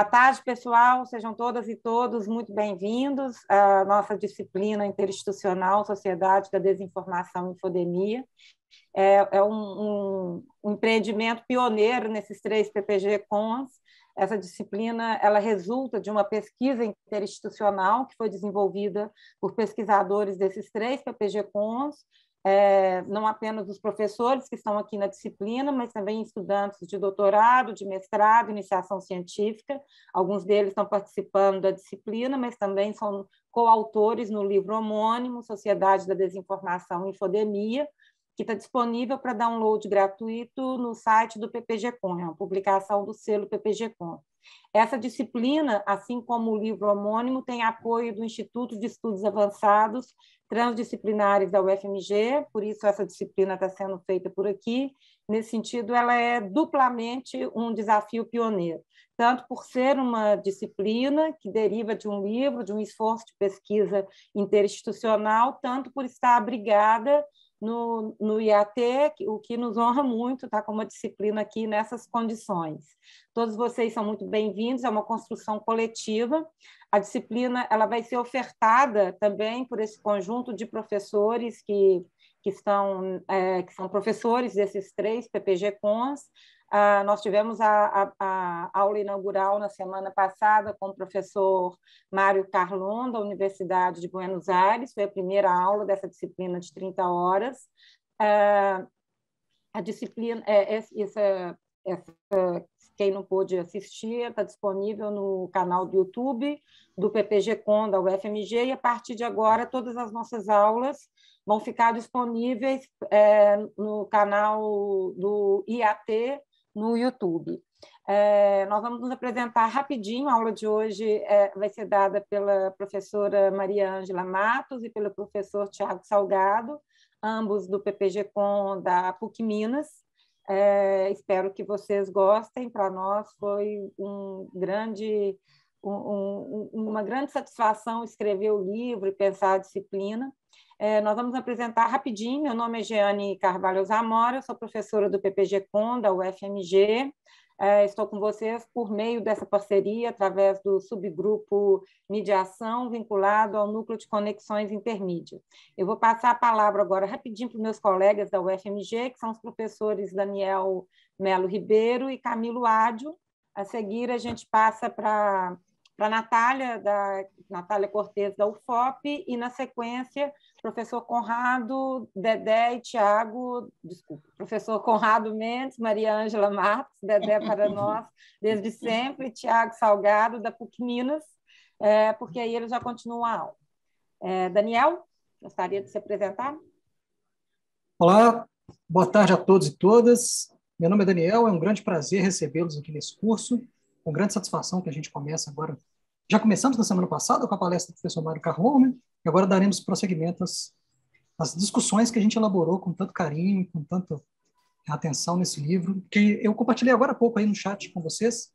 Boa tarde, pessoal. Sejam todas e todos muito bem-vindos à nossa disciplina interinstitucional Sociedade da Desinformação e Infodemia. É um empreendimento pioneiro nesses 3 PPG-Cons. Essa disciplina ela resulta de uma pesquisa interinstitucional que foi desenvolvida por pesquisadores desses 3 PPG-Cons, não apenas os professores que estão aqui na disciplina, mas também estudantes de doutorado, de mestrado, iniciação científica. Alguns deles estão participando da disciplina, mas também são coautores no livro homônimo, Sociedade da Desinformação e Infodemia, que está disponível para download gratuito no site do PPG-Com, é uma publicação do selo PPG-Com. Essa disciplina, assim como o livro homônimo, tem apoio do Instituto de Estudos Avançados Transdisciplinares da UFMG, por isso essa disciplina está sendo feita por aqui. Nesse sentido, ela é duplamente um desafio pioneiro, tanto por ser uma disciplina que deriva de um livro, de um esforço de pesquisa interinstitucional, tanto por estar abrigada no IAT, o que nos honra muito estar com uma disciplina aqui nessas condições. Todos vocês são muito bem-vindos, é uma construção coletiva. A disciplina ela vai ser ofertada também por esse conjunto de professores que são professores desses 3 PPG-Cons. Nós tivemos a aula inaugural na semana passada com o professor Mário Carlon, da Universidade de Buenos Aires, foi a primeira aula dessa disciplina de 30 horas. A disciplina, quem não pôde assistir, está disponível no canal do YouTube do PPG-Com da UFMG, e a partir de agora todas as nossas aulas vão ficar disponíveis no canal do IAT, no YouTube. Nós vamos nos apresentar rapidinho. A aula de hoje vai ser dada pela professora Maria Ângela Matos e pelo professor Tiago Salgado, ambos do PPG-Com da PUC Minas. Espero que vocês gostem. Para nós foi uma grande satisfação escrever o livro e pensar a disciplina. Nós vamos apresentar rapidinho. Meu nome é Jeane Carvalho Zamora, sou professora do PPG-Com da UFMG. Estou com vocês por meio dessa parceria, através do subgrupo Mediação, vinculado ao Núcleo de Conexões Intermídia. Eu vou passar a palavra agora rapidinho para os meus colegas da UFMG, que são os professores Daniel Melo Ribeiro e Camilo Ádio. A seguir, a gente passa para Natália Cortes, da UFOP, e, na sequência, professor Conrado, Dedé e Tiago, professor Conrado Mendes, Maria Ângela Marques, Dedé para nós, desde sempre, Tiago Salgado, da PUC Minas, porque aí eles já continuam a aula. Daniel, gostaria de se apresentar? Olá, boa tarde a todos e todas. Meu nome é Daniel, é um grande prazer recebê-los aqui nesse curso, com grande satisfação que a gente começa agora. Já começamos na semana passada com a palestra do professor Mário Carlon, né? E agora daremos prosseguimento às discussões que a gente elaborou com tanto carinho, com tanta atenção nesse livro, que eu compartilhei agora há pouco aí no chat com vocês.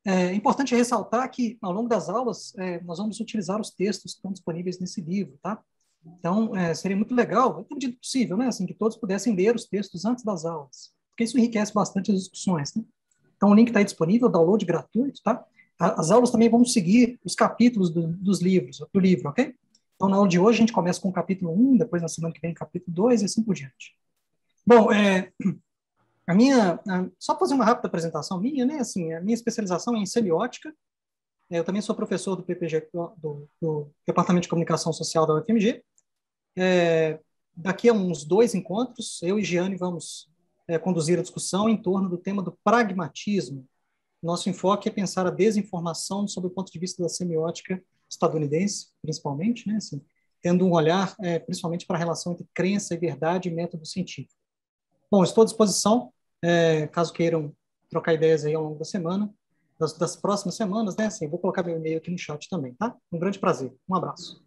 É importante ressaltar que, ao longo das aulas, nós vamos utilizar os textos que estão disponíveis nesse livro, tá? Então, seria muito legal, na medida possível, né? Assim, que todos pudessem ler os textos antes das aulas, porque isso enriquece bastante as discussões, né? Então, o link está aí disponível, download gratuito, tá? As aulas também vão seguir os capítulos do livro, ok? Então, na aula de hoje, a gente começa com o capítulo 1, depois na semana que vem, capítulo 2, e assim por diante. Bom, só para fazer uma rápida apresentação minha, né? Assim, a minha especialização é em semiótica. Eu também sou professor do PPG, do Departamento de Comunicação Social da UFMG. Daqui a uns 2 encontros, eu e Jeane vamos conduzir a discussão em torno do tema do pragmatismo. Nosso enfoque é pensar a desinformação sob o ponto de vista da semiótica estadunidense, principalmente, né, assim, tendo um olhar principalmente para a relação entre crença e verdade e método científico. Bom, estou à disposição, caso queiram trocar ideias aí ao longo da semana, das próximas semanas, né, assim, vou colocar meu e-mail aqui no chat também, tá? Um grande prazer, um abraço.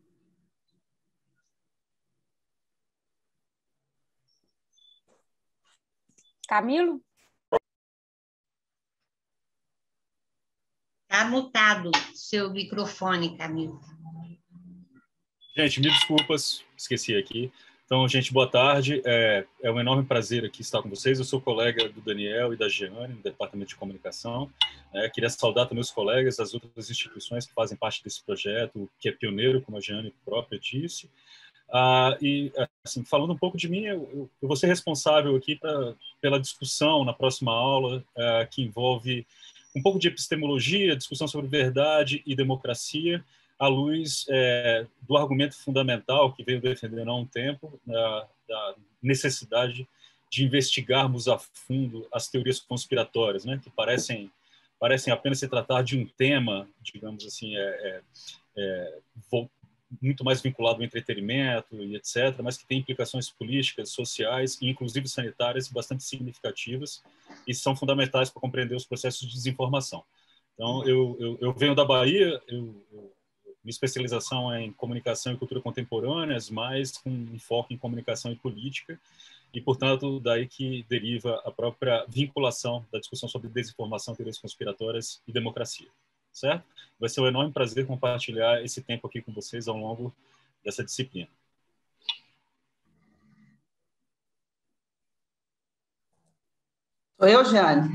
Camilo? Está mutado seu microfone, Camilo. Gente, mil desculpas, esqueci aqui. Então, gente, boa tarde. É um enorme prazer aqui estar com vocês. Eu sou colega do Daniel e da Jeane, no Departamento de Comunicação. Queria saudar também os colegas das outras instituições que fazem parte desse projeto, que é pioneiro, como a Jeane própria disse. E, assim, falando um pouco de mim, eu vou ser responsável aqui pela discussão na próxima aula, que envolve um pouco de epistemologia, discussão sobre verdade e democracia, à luz do argumento fundamental que veio defendendo há um tempo, da necessidade de investigarmos a fundo as teorias conspiratórias, né, que parecem apenas se tratar de um tema, digamos assim, muito mais vinculado ao entretenimento e etc., mas que tem implicações políticas, sociais e inclusive sanitárias bastante significativas e são fundamentais para compreender os processos de desinformação. Então, eu venho da Bahia, minha especialização é em comunicação e cultura contemporâneas, mas com enfoque em comunicação e política, e, portanto, daí que deriva a própria vinculação da discussão sobre desinformação, teorias conspiratórias e democracia. Certo? Vai ser um enorme prazer compartilhar esse tempo aqui com vocês ao longo dessa disciplina. Sou eu, Jeane?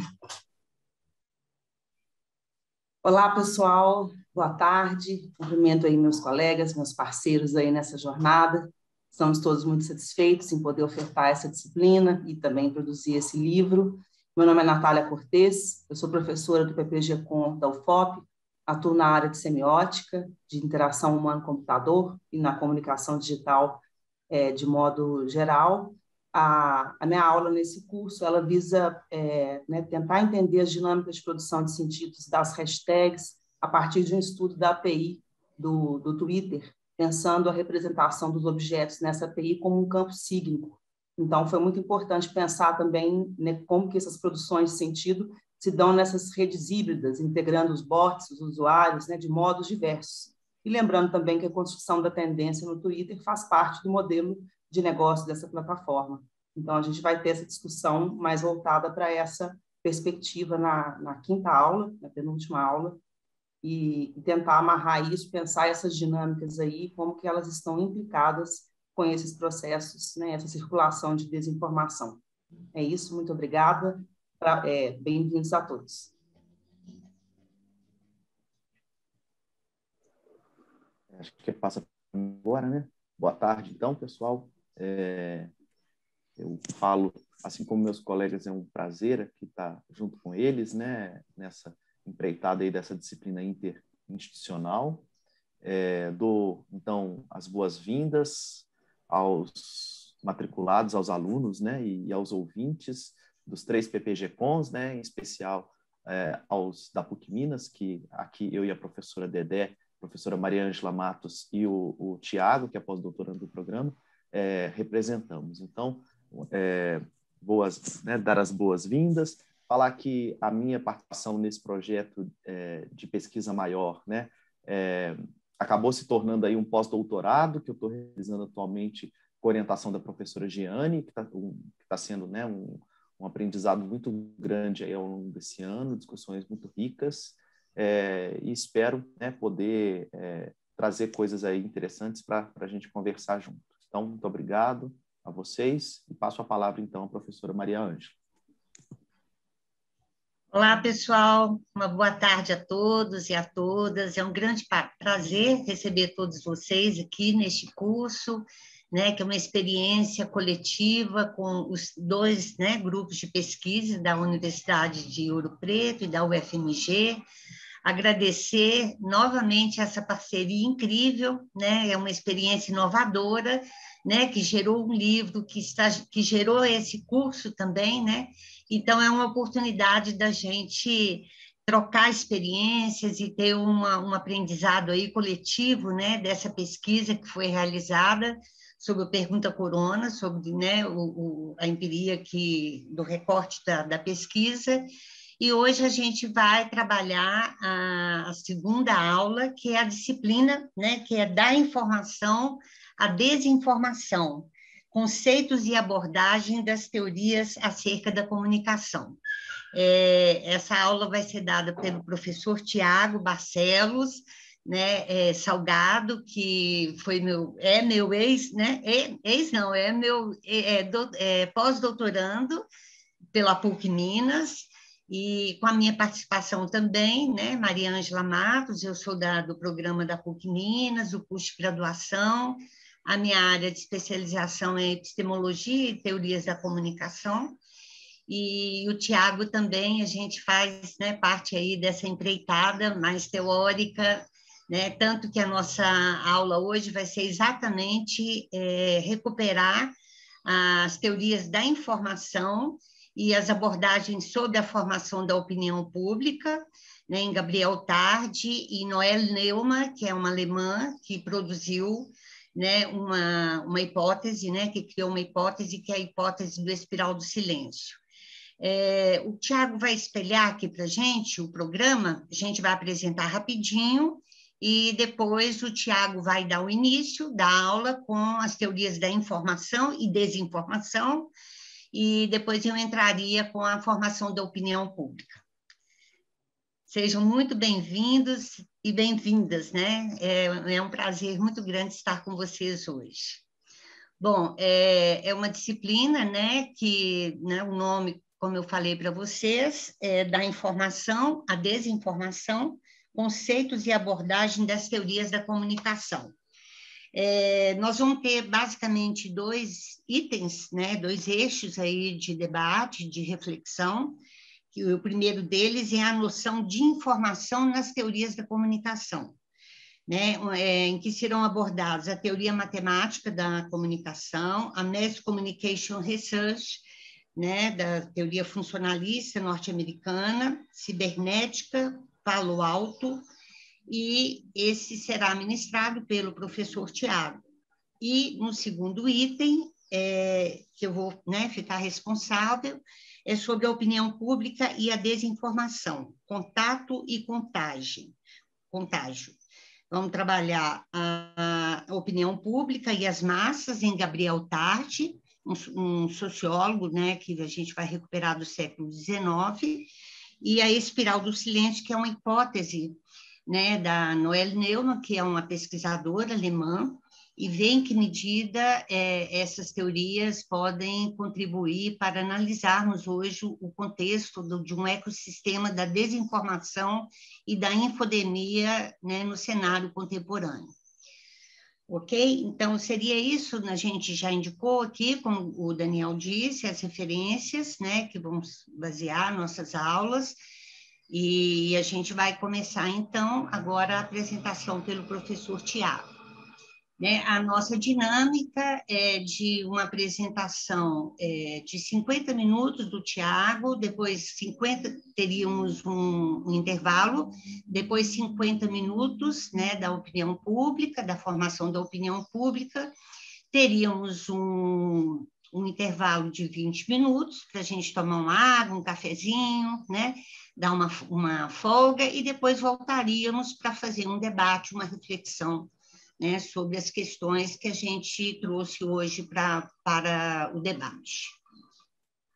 Olá, pessoal. Boa tarde. Cumprimento aí meus colegas, meus parceiros aí nessa jornada. Estamos todos muito satisfeitos em poder ofertar essa disciplina e também produzir esse livro. Meu nome é Natália Cortes, eu sou professora do PPG-Com da UFOP, atuo na área de semiótica, de interação humano-computador e na comunicação digital de modo geral. A minha aula nesse curso ela visa tentar entender as dinâmicas de produção de sentidos das hashtags a partir de um estudo da API do Twitter, pensando a representação dos objetos nessa API como um campo sígnico. Então, foi muito importante pensar também, né, como que essas produções de sentido se dão nessas redes híbridas, integrando os bots, os usuários, né, de modos diversos. E lembrando também que a construção da tendência no Twitter faz parte do modelo de negócio dessa plataforma. Então, a gente vai ter essa discussão mais voltada para essa perspectiva na quinta aula, na penúltima aula, e tentar amarrar isso, pensar essas dinâmicas aí, como que elas estão implicadas com esses processos, né, essa circulação de desinformação. É isso, muito obrigada, bem-vindos a todos. Acho que passa agora, né? Boa tarde, então, pessoal. Eu falo, assim como meus colegas, é um prazer aqui estar junto com eles, né, nessa empreitada aí dessa disciplina interinstitucional. Dou, então, as boas-vindas aos matriculados, aos alunos, né, e aos ouvintes dos 3 PPG-Cons, né, em especial aos da PUC Minas, que aqui eu e a professora Dedé, professora Maria Ângela Matos e o Tiago, que é pós-doutorando do programa, representamos. Então, dar as boas-vindas, falar que a minha participação nesse projeto de pesquisa maior, né, acabou se tornando aí um pós-doutorado que eu estou realizando atualmente com orientação da professora Jeane, que está sendo, né, um aprendizado muito grande aí ao longo desse ano, discussões muito ricas, e espero, né, poder trazer coisas aí interessantes para a gente conversar junto. Então, muito obrigado a vocês e passo a palavra, então, à professora Maria Ângela. Olá, pessoal. Uma boa tarde a todos e a todas. É um grande prazer receber todos vocês aqui neste curso, né, que é uma experiência coletiva com os 2, né, grupos de pesquisa da Universidade de Ouro Preto e da UFMG. Agradecer novamente essa parceria incrível, né, é uma experiência inovadora, né, que gerou um livro, que gerou esse curso também, né? Então, é uma oportunidade da gente trocar experiências e ter um aprendizado aí coletivo, né, dessa pesquisa que foi realizada sobre a pergunta corona, sobre, né, a empiria do recorte da pesquisa. E hoje a gente vai trabalhar a segunda aula, que é a disciplina, né, que é da informação à desinformação, conceitos e abordagem das teorias acerca da comunicação. Essa aula vai ser dada pelo professor Tiago Barcelos, né, Salgado, que foi meu ex, né? Ex não, meu pós-doutorando pela PUC Minas, e com a minha participação também, né, Maria Ângela Matos, eu sou do programa da PUC Minas, o curso de graduação, a minha área de especialização é epistemologia e teorias da comunicação, e o Tiago também, a gente faz, né, parte aí dessa empreitada mais teórica, né, tanto que a nossa aula hoje vai ser exatamente recuperar as teorias da informação e as abordagens sobre a formação da opinião pública, né, em Gabriel Tarde e Noel Neumann, que é uma alemã que produziu, né, uma hipótese, né, que criou uma hipótese que é a hipótese do espiral do silêncio. O Tiago vai espelhar aqui para a gente o programa, a gente vai apresentar rapidinho, e depois o Tiago vai dar o início da aula com as teorias da informação e desinformação, e depois eu entraria com a formação da opinião pública. Sejam muito bem-vindos e bem-vindas, né? É um prazer muito grande estar com vocês hoje. Bom, é uma disciplina, né, que, né, o nome, como eu falei para vocês, é da informação à desinformação, conceitos e abordagem das teorias da comunicação. Nós vamos ter basicamente 2 itens, né, 2 eixos aí de debate, de reflexão, que o primeiro deles é a noção de informação nas teorias da comunicação, né, em que serão abordados a teoria matemática da comunicação, a Mass Communication Research, né, da teoria funcionalista norte-americana, cibernética, Palo Alto, e esse será ministrado pelo professor Tiago. E no segundo item, que eu vou, né, ficar responsável, é sobre a opinião pública e a desinformação, contato e contágio. Vamos trabalhar a opinião pública e as massas em Gabriel Tarde, um sociólogo, né, que a gente vai recuperar do século XIX, e a espiral do silêncio, que é uma hipótese, né, da Noel Neumann, que é uma pesquisadora alemã, e vê em que medida essas teorias podem contribuir para analisarmos hoje o contexto de um ecossistema da desinformação e da infodemia, né, no cenário contemporâneo. Ok? Então, seria isso, a gente já indicou aqui, como o Daniel disse, as referências, né, que vamos basear nossas aulas, e a gente vai começar, então, agora a apresentação pelo professor Tiago. Né, a nossa dinâmica é de uma apresentação de 50 minutos do Tiago, depois teríamos um intervalo, depois 50 minutos, né, da opinião pública, da formação da opinião pública, teríamos um intervalo de 20 minutos para a gente tomar uma água, um cafezinho, né, dar uma folga, e depois voltaríamos para fazer um debate, uma reflexão, né, sobre as questões que a gente trouxe hoje para o debate.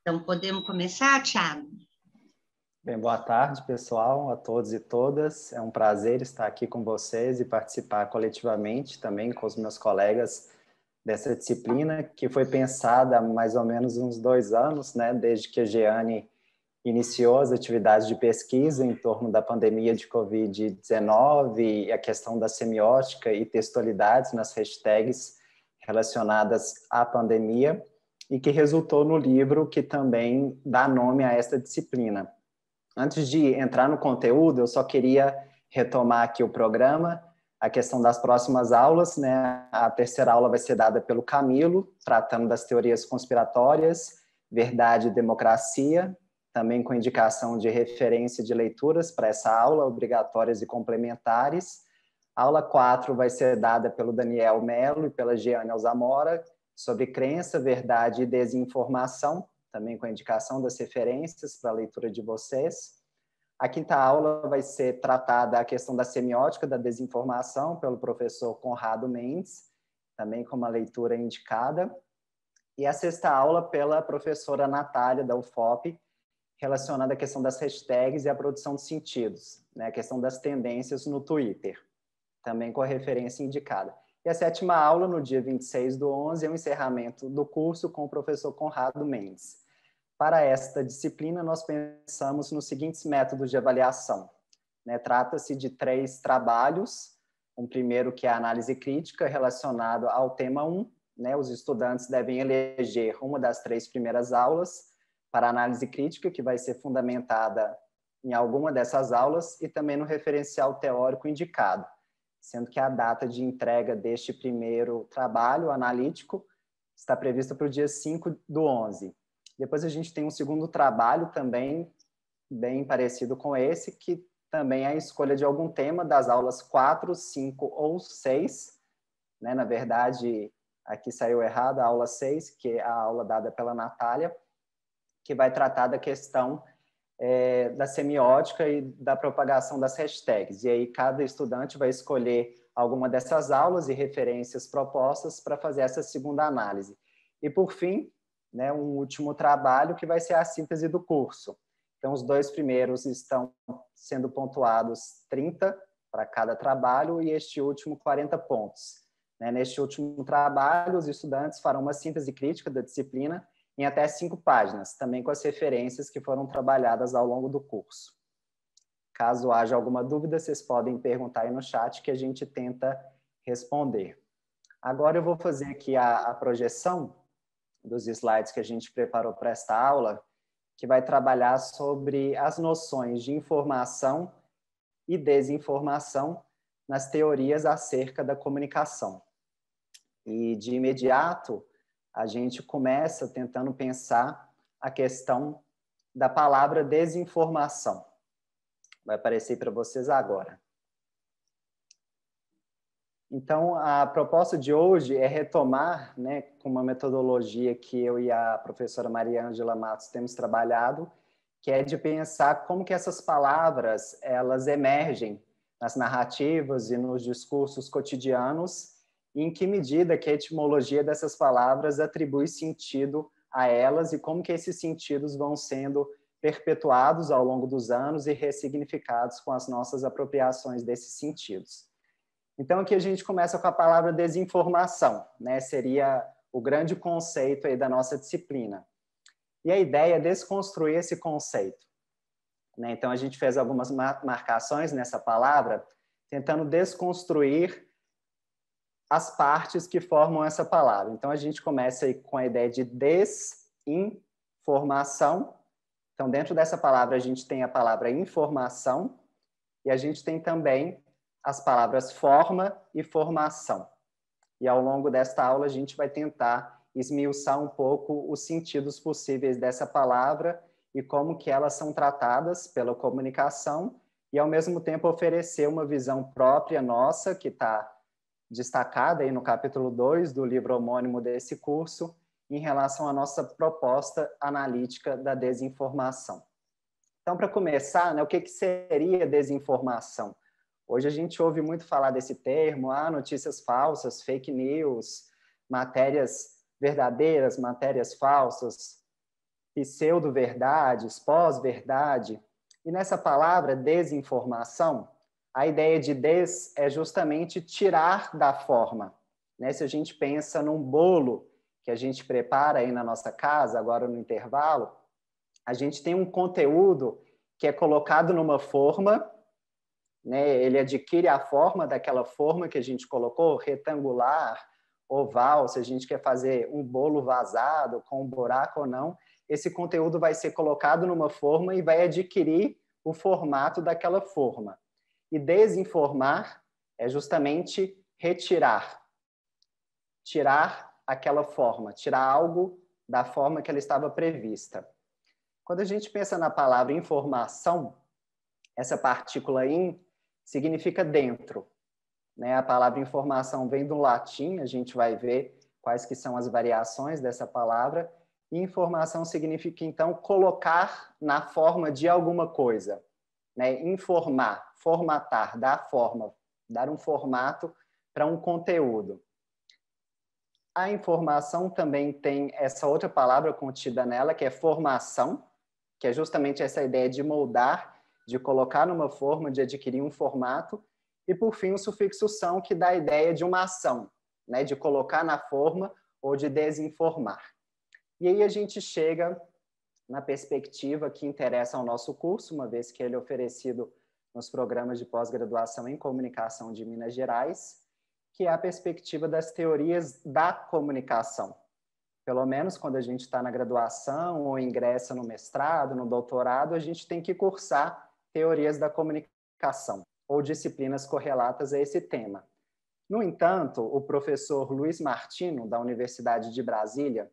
Então, podemos começar, Tiago? Bem, boa tarde, pessoal, a todos e todas. É um prazer estar aqui com vocês e participar coletivamente também com os meus colegas dessa disciplina, que foi pensada há mais ou menos uns 2 anos, né, desde que a Jeane iniciou as atividades de pesquisa em torno da pandemia de Covid-19 e a questão da semiótica e textualidades nas hashtags relacionadas à pandemia, e que resultou no livro que também dá nome a esta disciplina. Antes de entrar no conteúdo, eu só queria retomar aqui o programa, a questão das próximas aulas, né? A terceira aula vai ser dada pelo Camilo, tratando das teorias conspiratórias, verdade e democracia, também com indicação de referência de leituras para essa aula, obrigatórias e complementares. A aula 4 vai ser dada pelo Daniel Melo e pela Jeane Alzamora, sobre crença, verdade e desinformação, também com a indicação das referências para a leitura de vocês. A 5ª aula vai ser tratada a questão da semiótica da desinformação pelo professor Conrado Mendes, também com uma leitura indicada. E a 6ª aula pela professora Natália, da UFOP, relacionada à questão das hashtags e à produção de sentidos, né, a questão das tendências no Twitter. também com a referência indicada. E a 7ª aula, no dia 26/11, é o encerramento do curso com o professor Conrado Mendes. Para esta disciplina, nós pensamos nos seguintes métodos de avaliação. Trata-se de 3 trabalhos. Um primeiro que é a análise crítica, relacionado ao tema 1. Os estudantes devem eleger uma das 3 primeiras aulas para análise crítica, que vai ser fundamentada em alguma dessas aulas, e também no referencial teórico indicado, sendo que a data de entrega deste primeiro trabalho analítico está prevista para o dia 5/11. Depois a gente tem um segundo trabalho também, bem parecido com esse, que também é a escolha de algum tema das aulas 4, 5 ou 6. Na verdade, aqui saiu errado a aula 6, que é a aula dada pela Natália, que vai tratar da questão da semiótica e da propagação das hashtags. E aí cada estudante vai escolher alguma dessas aulas e referências propostas para fazer essa segunda análise. E, por fim, um último trabalho que vai ser a síntese do curso. Então, os 2 primeiros estão sendo pontuados 30 para cada trabalho e este último 40 pontos. Neste último trabalho, os estudantes farão uma síntese crítica da disciplina em até 5 páginas, também com as referências que foram trabalhadas ao longo do curso. Caso haja alguma dúvida, vocês podem perguntar aí no chat que a gente tenta responder. Agora eu vou fazer aqui a projeção dos slides que a gente preparou para esta aula, que vai trabalhar sobre as noções de informação e desinformação nas teorias acerca da comunicação. E, de imediato, a gente começa tentando pensar a questão da palavra desinformação. Vai aparecer para vocês agora. Então, a proposta de hoje é retomar, com uma metodologia que eu e a professora Maria Ângela Matos temos trabalhado, que é de pensar como que essas palavras elas emergem nas narrativas e nos discursos cotidianos, e em que medida que a etimologia dessas palavras atribui sentido a elas e como que esses sentidos vão sendo perpetuados ao longo dos anos e ressignificados com as nossas apropriações desses sentidos. Então, aqui a gente começa com a palavra desinformação, seria o grande conceito aí da nossa disciplina. E a ideia é desconstruir esse conceito. Então, a gente fez algumas marcações nessa palavra, tentando desconstruir as partes que formam essa palavra. Então, a gente começa aí com a ideia de desinformação. Então, dentro dessa palavra, a gente tem a palavra informação e a gente tem também as palavras forma e formação. E ao longo desta aula a gente vai tentar esmiuçar um pouco os sentidos possíveis dessa palavra e como que elas são tratadas pela comunicação e, ao mesmo tempo, oferecer uma visão própria nossa, que está destacada aí no capítulo 2 do livro homônimo desse curso, em relação à nossa proposta analítica da desinformação. Então, para começar, o que seria desinformação? Hoje a gente ouve muito falar desse termo, notícias falsas, fake news, matérias verdadeiras, matérias falsas, pseudo-verdades, pós-verdade. E nessa palavra, desinformação, a ideia de des é justamente tirar da forma. Se a gente pensa num bolo que a gente prepara aí na nossa casa, agora no intervalo, a gente tem um conteúdo que é colocado numa forma, ele adquire a forma daquela forma que a gente colocou, retangular, oval, se a gente quer fazer um bolo vazado, com um buraco ou não, esse conteúdo vai ser colocado numa forma e vai adquirir o formato daquela forma. E desinformar é justamente retirar, tirar aquela forma, tirar algo da forma que ela estava prevista. Quando a gente pensa na palavra informação, essa partícula in significa dentro. A palavra informação vem do latim, a gente vai ver quais que são as variações dessa palavra. E informação significa, então, colocar na forma de alguma coisa. Informar, formatar, dar forma, dar um formato para um conteúdo. A informação também tem essa outra palavra contida nela, que é formação, que é justamente essa ideia de moldar, de colocar numa forma, de adquirir um formato. E, por fim, o sufixo são, que dá a ideia de uma ação, né, de colocar na forma ou de desinformar. E aí a gente chega na perspectiva que interessa ao nosso curso, uma vez que ele é oferecido nos programas de pós-graduação em comunicação de Minas Gerais, que é a perspectiva das teorias da comunicação. Pelo menos quando a gente está na graduação ou ingressa no mestrado, no doutorado, a gente tem que cursar teorias da comunicação ou disciplinas correlatas a esse tema. No entanto, o professor Luiz Martino, da Universidade de Brasília,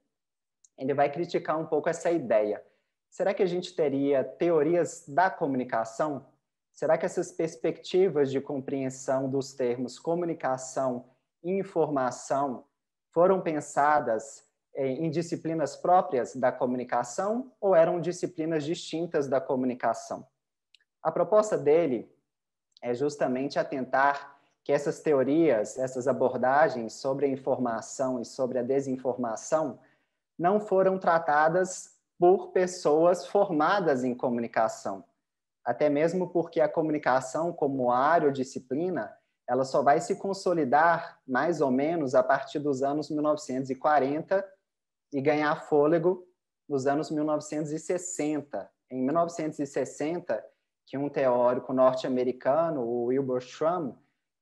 ele vai criticar um pouco essa ideia. Será que a gente teria teorias da comunicação? Será que essas perspectivas de compreensão dos termos comunicação e informação foram pensadas em disciplinas próprias da comunicação ou eram disciplinas distintas da comunicação? A proposta dele é justamente atentar que essas teorias, essas abordagens sobre a informação e sobre a desinformação não foram tratadas por pessoas formadas em comunicação. Até mesmo porque a comunicação como área ou disciplina, ela só vai se consolidar mais ou menos a partir dos anos 1940 e ganhar fôlego nos anos 1960. Em 1960, que um teórico norte-americano, o Wilbur Schramm,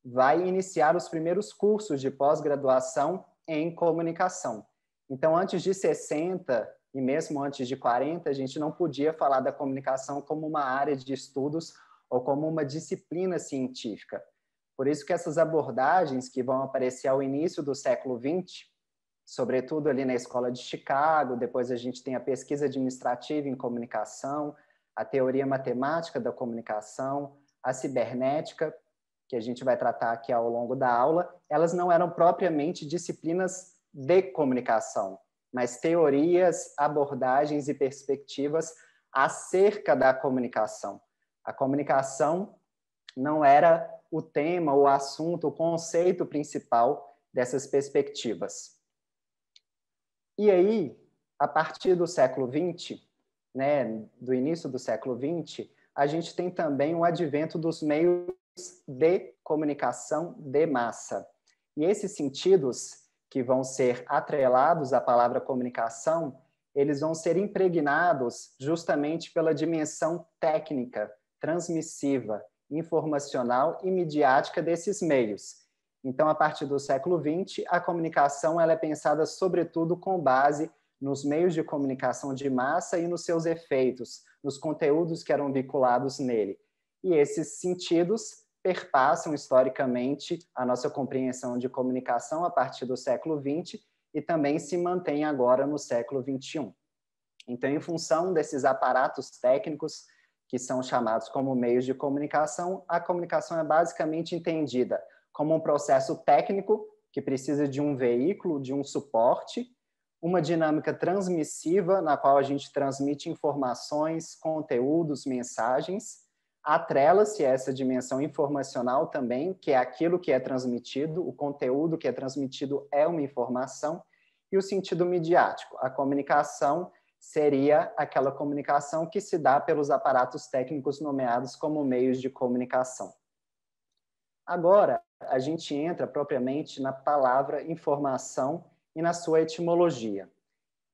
vai iniciar os primeiros cursos de pós-graduação em comunicação. Então, antes de 60 e mesmo antes de 40, a gente não podia falar da comunicação como uma área de estudos ou como uma disciplina científica. Por isso que essas abordagens que vão aparecer ao início do século XX, sobretudo ali na Escola de Chicago, depois a gente tem a pesquisa administrativa em comunicação, a teoria matemática da comunicação, a cibernética, que a gente vai tratar aqui ao longo da aula, elas não eram propriamente disciplinas de comunicação, mas teorias, abordagens e perspectivas acerca da comunicação. A comunicação não era o tema, o assunto, o conceito principal dessas perspectivas. E aí, a partir do século XX, né, do início do século XX, a gente tem também o advento dos meios de comunicação de massa. E esses sentidos que vão ser atrelados à palavra comunicação, eles vão ser impregnados justamente pela dimensão técnica, transmissiva, informacional e midiática desses meios. Então, a partir do século XX, a comunicação ela é pensada sobretudo com base nos meios de comunicação de massa e nos seus efeitos, nos conteúdos que eram vinculados nele. E esses sentidos perpassam historicamente a nossa compreensão de comunicação a partir do século XX e também se mantém agora no século XXI. Então, em função desses aparatos técnicos que são chamados como meios de comunicação, a comunicação é basicamente entendida como um processo técnico que precisa de um veículo, de um suporte, uma dinâmica transmissiva na qual a gente transmite informações, conteúdos, mensagens, atrela-se a essa dimensão informacional também, que é aquilo que é transmitido, o conteúdo que é transmitido é uma informação, e o sentido midiático. A comunicação seria aquela comunicação que se dá pelos aparatos técnicos nomeados como meios de comunicação. Agora, a gente entra propriamente na palavra informação e na sua etimologia.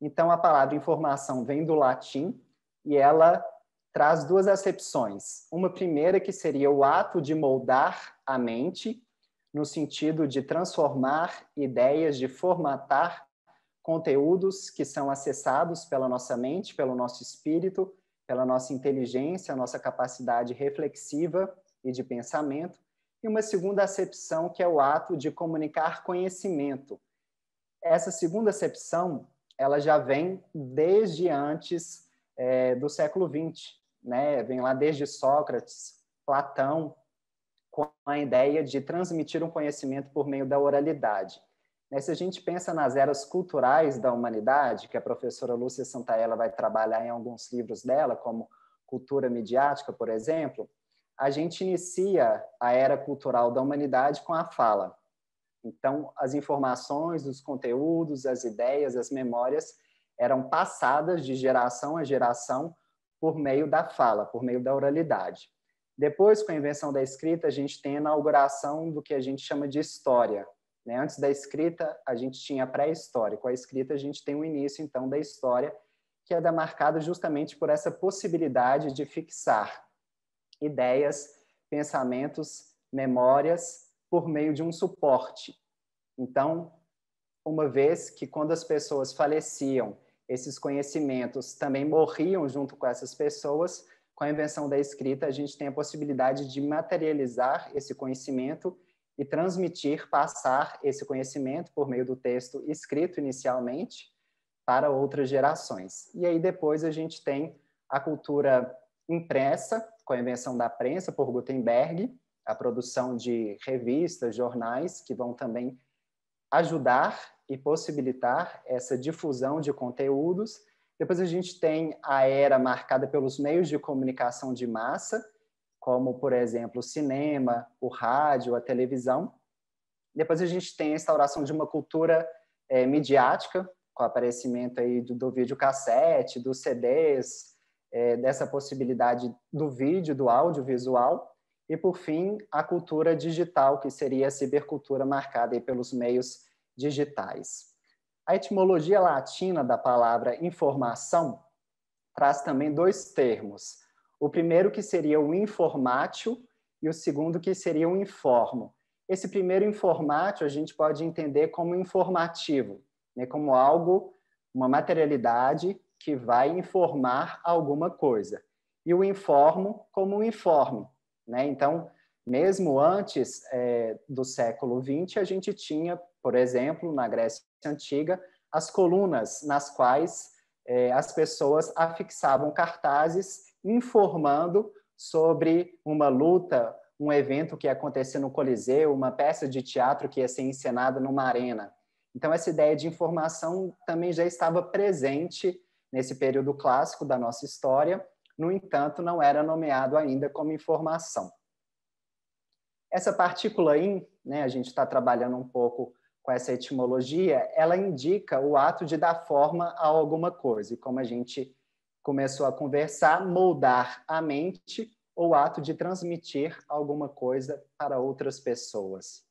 Então, a palavra informação vem do latim e ela traz duas acepções. Uma primeira que seria o ato de moldar a mente, no sentido de transformar ideias, de formatar conteúdos que são acessados pela nossa mente, pelo nosso espírito, pela nossa inteligência, a nossa capacidade reflexiva e de pensamento. E uma segunda acepção que é o ato de comunicar conhecimento. Essa segunda acepção, ela já vem desde antes do século XX, né? Vem lá desde Sócrates, Platão, com a ideia de transmitir um conhecimento por meio da oralidade. Se a gente pensa nas eras culturais da humanidade, que a professora Lúcia Santaella vai trabalhar em alguns livros dela, como Cultura Midiática, por exemplo, a gente inicia a era cultural da humanidade com a fala. Então, as informações, os conteúdos, as ideias, as memórias eram passadas de geração a geração por meio da fala, por meio da oralidade. Depois, com a invenção da escrita, a gente tem a inauguração do que a gente chama de história, né? Antes da escrita, a gente tinha a pré-história. Com a escrita, a gente tem o início, então, da história, que é demarcado justamente por essa possibilidade de fixar ideias, pensamentos, memórias, por meio de um suporte. Então, uma vez que quando as pessoas faleciam, esses conhecimentos também morriam junto com essas pessoas, com a invenção da escrita, a gente tem a possibilidade de materializar esse conhecimento e transmitir, passar esse conhecimento por meio do texto escrito inicialmente para outras gerações. E aí depois a gente tem a cultura impressa, com a invenção da prensa por Gutenberg, a produção de revistas, jornais, que vão também ajudar e possibilitar essa difusão de conteúdos. Depois a gente tem a era marcada pelos meios de comunicação de massa, como, por exemplo, o cinema, o rádio, a televisão. Depois a gente tem a instauração de uma cultura midiática, com o aparecimento aí do videocassete, dos CDs, dessa possibilidade do vídeo, do audiovisual. E, por fim, a cultura digital, que seria a cibercultura marcada aí pelos meios digitais. A etimologia latina da palavra informação traz também dois termos. O primeiro que seria o informatio e o segundo que seria o informo. Esse primeiro informatio a gente pode entender como informativo, né, como algo, uma materialidade que vai informar alguma coisa. E o informo como um informe, né? Então, mesmo antes do século XX, a gente tinha, por exemplo, na Grécia Antiga, as colunas nas quais as pessoas afixavam cartazes informando sobre uma luta, um evento que ia acontecer no Coliseu, uma peça de teatro que ia ser encenada numa arena. Então, essa ideia de informação também já estava presente nesse período clássico da nossa história, no entanto, não era nomeado ainda como informação. Essa partícula in, né, a gente está trabalhando um pouco com essa etimologia, ela indica o ato de dar forma a alguma coisa. E como a gente começou a conversar, moldar a mente ou o ato de transmitir alguma coisa para outras pessoas.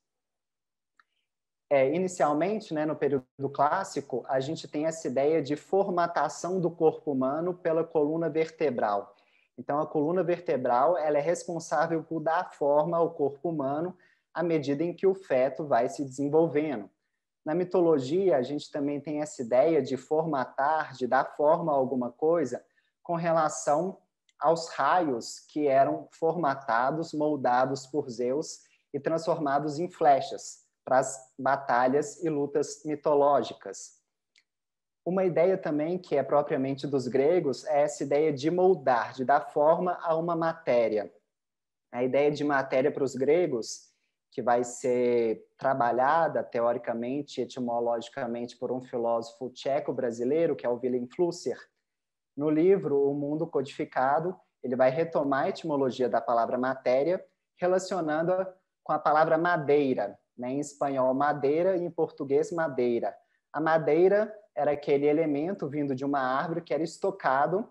Inicialmente, né, no período clássico, a gente tem essa ideia de formatação do corpo humano pela coluna vertebral. Então, a coluna vertebral ela é responsável por dar forma ao corpo humano à medida em que o feto vai se desenvolvendo. Na mitologia, a gente também tem essa ideia de formatar, de dar forma a alguma coisa com relação aos raios que eram formatados, moldados por Zeus e transformados em flechas para as batalhas e lutas mitológicas. Uma ideia também que é propriamente dos gregos é essa ideia de moldar, de dar forma a uma matéria. A ideia de matéria para os gregos, que vai ser trabalhada teoricamente, etimologicamente, por um filósofo tcheco-brasileiro, que é o Willem Flusser. No livro O Mundo Codificado, ele vai retomar a etimologia da palavra matéria, relacionando-a com a palavra madeira, né? Em espanhol, madeira, e em português, madeira. A madeira era aquele elemento vindo de uma árvore que era estocado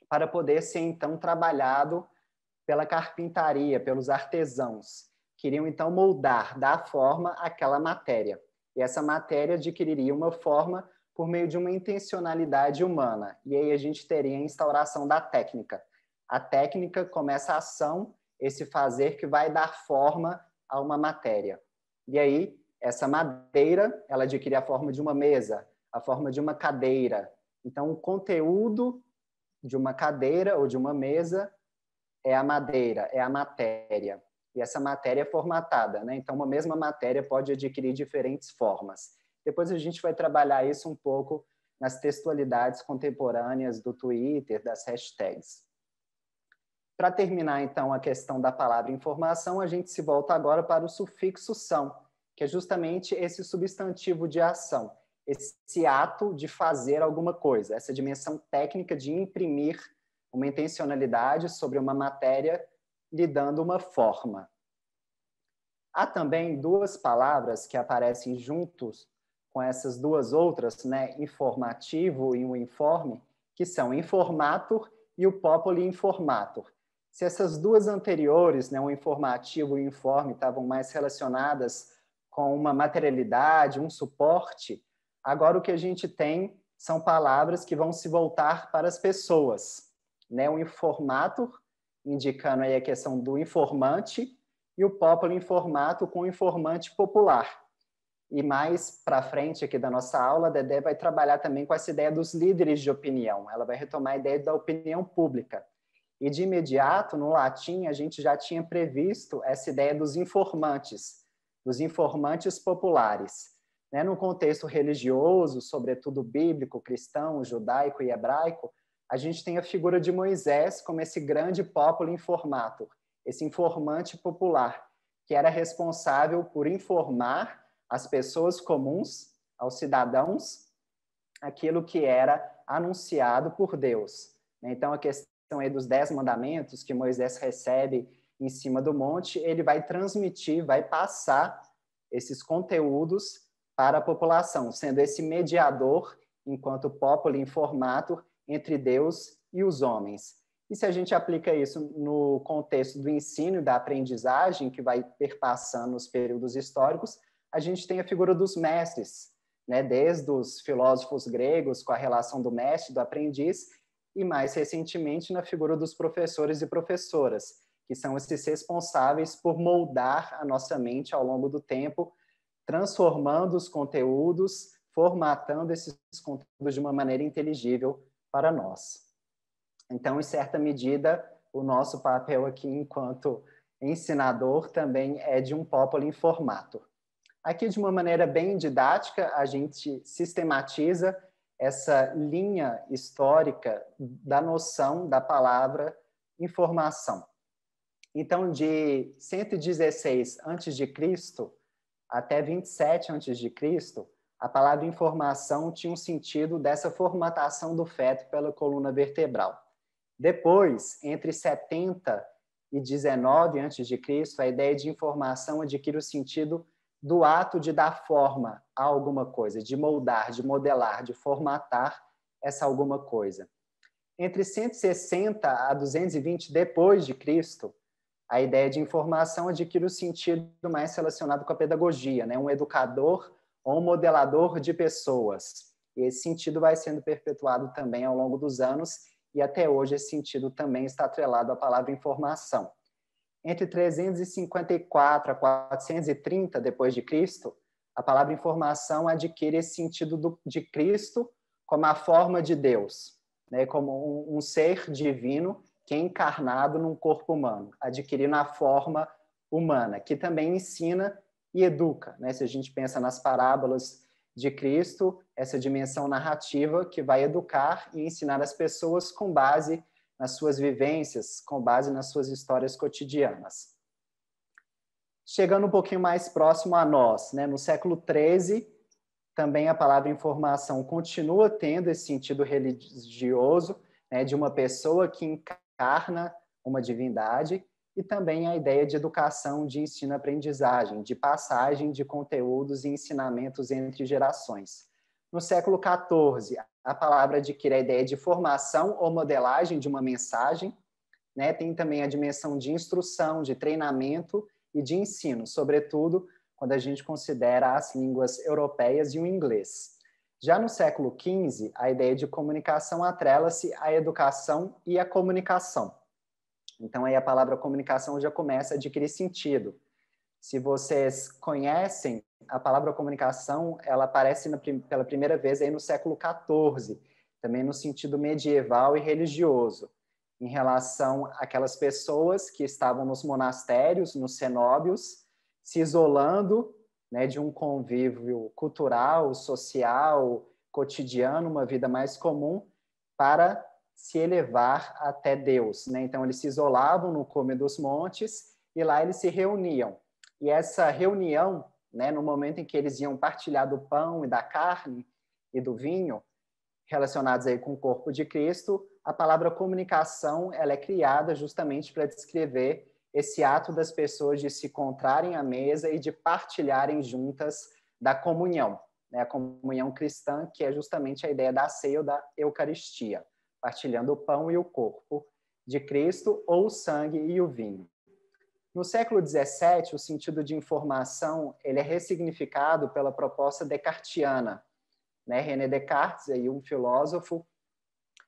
para poder ser, então, trabalhado pela carpintaria, pelos artesãos. Queriam, então, moldar, dar forma àquela matéria. E essa matéria adquiriria uma forma por meio de uma intencionalidade humana. E aí a gente teria a instauração da técnica. A técnica começa a ação, esse fazer que vai dar forma a uma matéria. E aí, essa madeira, ela adquire a forma de uma mesa, a forma de uma cadeira. Então, o conteúdo de uma cadeira ou de uma mesa é a madeira, é a matéria. E essa matéria é formatada, né? Então, uma mesma matéria pode adquirir diferentes formas. Depois a gente vai trabalhar isso um pouco nas textualidades contemporâneas do Twitter, das hashtags. Para terminar, então, a questão da palavra informação, a gente se volta agora para o sufixo são, que é justamente esse substantivo de ação, esse ato de fazer alguma coisa, essa dimensão técnica de imprimir uma intencionalidade sobre uma matéria, lhe dando uma forma. Há também duas palavras que aparecem juntos com essas duas outras, né, informativo e o informe, que são informator e o populi informator. Se essas duas anteriores, né, o informativo e o informe, estavam mais relacionadas com uma materialidade, um suporte, agora o que a gente tem são palavras que vão se voltar para as pessoas, né? O informator, indicando aí a questão do informante, e o populo informato com o informante popular. E mais para frente aqui da nossa aula, a Dedé vai trabalhar também com essa ideia dos líderes de opinião. Ela vai retomar a ideia da opinião pública. E de imediato, no latim, a gente já tinha previsto essa ideia dos informantes populares. Né? No contexto religioso, sobretudo bíblico, cristão, judaico e hebraico, a gente tem a figura de Moisés como esse grande populo informator, esse informante popular, que era responsável por informar as pessoas comuns, aos cidadãos, aquilo que era anunciado por Deus. Então, a questão aí dos 10 mandamentos que Moisés recebe em cima do monte, ele vai transmitir, vai passar esses conteúdos para a população, sendo esse mediador, enquanto populo informator, entre Deus e os homens. E se a gente aplica isso no contexto do ensino e da aprendizagem, que vai perpassando os períodos históricos, a gente tem a figura dos mestres, né? Desde os filósofos gregos, com a relação do mestre e do aprendiz, e mais recentemente na figura dos professores e professoras, que são esses responsáveis por moldar a nossa mente ao longo do tempo, transformando os conteúdos, formatando esses conteúdos de uma maneira inteligível para nós. Então, em certa medida, o nosso papel aqui enquanto ensinador também é de um populo informator. Aqui, de uma maneira bem didática, a gente sistematiza essa linha histórica da noção da palavra informação. Então, de 116 a.C. até 27 a.C., a palavra informação tinha um sentido dessa formatação do feto pela coluna vertebral. Depois, entre 70 e 19 a.C., a ideia de informação adquire o sentido do ato de dar forma a alguma coisa, de moldar, de modelar, de formatar essa alguma coisa. Entre 160 a 220 depois de Cristo, a ideia de informação adquire o sentido mais relacionado com a pedagogia, né? Um educador ou um modelador de pessoas. E esse sentido vai sendo perpetuado também ao longo dos anos, e até hoje esse sentido também está atrelado à palavra informação. Entre 354 a 430 depois de Cristo, a palavra informação adquire esse sentido de Cristo como a forma de Deus, né? Como um ser divino que é encarnado num corpo humano, adquirindo a forma humana, que também ensina e educa, né? Se a gente pensa nas parábolas de Cristo, essa dimensão narrativa que vai educar e ensinar as pessoas com base nas suas vivências, com base nas suas histórias cotidianas. Chegando um pouquinho mais próximo a nós, né? No século XIII, também a palavra informação continua tendo esse sentido religioso, né? De uma pessoa que encarna uma divindade, e também a ideia de educação, de ensino-aprendizagem, de passagem de conteúdos e ensinamentos entre gerações. No século XIV, a palavra adquire a ideia de formação ou modelagem de uma mensagem, né? Tem também a dimensão de instrução, de treinamento e de ensino, sobretudo quando a gente considera as línguas europeias e o inglês. Já no século XV, a ideia de comunicação atrela-se à educação e à comunicação. Então, aí a palavra comunicação já começa a adquirir sentido. Se vocês conhecem, a palavra comunicação, ela aparece pela primeira vez aí no século XIV, também no sentido medieval e religioso, em relação àquelas pessoas que estavam nos monastérios, nos cenóbios, se isolando, né, de um convívio cultural, social, cotidiano, uma vida mais comum, para se elevar até Deus, né? Então, eles se isolavam no cume dos montes e lá eles se reuniam. E essa reunião, né, no momento em que eles iam partilhar do pão e da carne e do vinho, relacionados aí com o corpo de Cristo, a palavra comunicação, ela é criada justamente para descrever esse ato das pessoas de se encontrarem à mesa e de partilharem juntas da comunhão, né? A comunhão cristã, que é justamente a ideia da ceia ou da Eucaristia, partilhando o pão e o corpo de Cristo ou o sangue e o vinho. No século XVII, o sentido de informação ele é ressignificado pela proposta descartiana, né? René Descartes, aí um filósofo,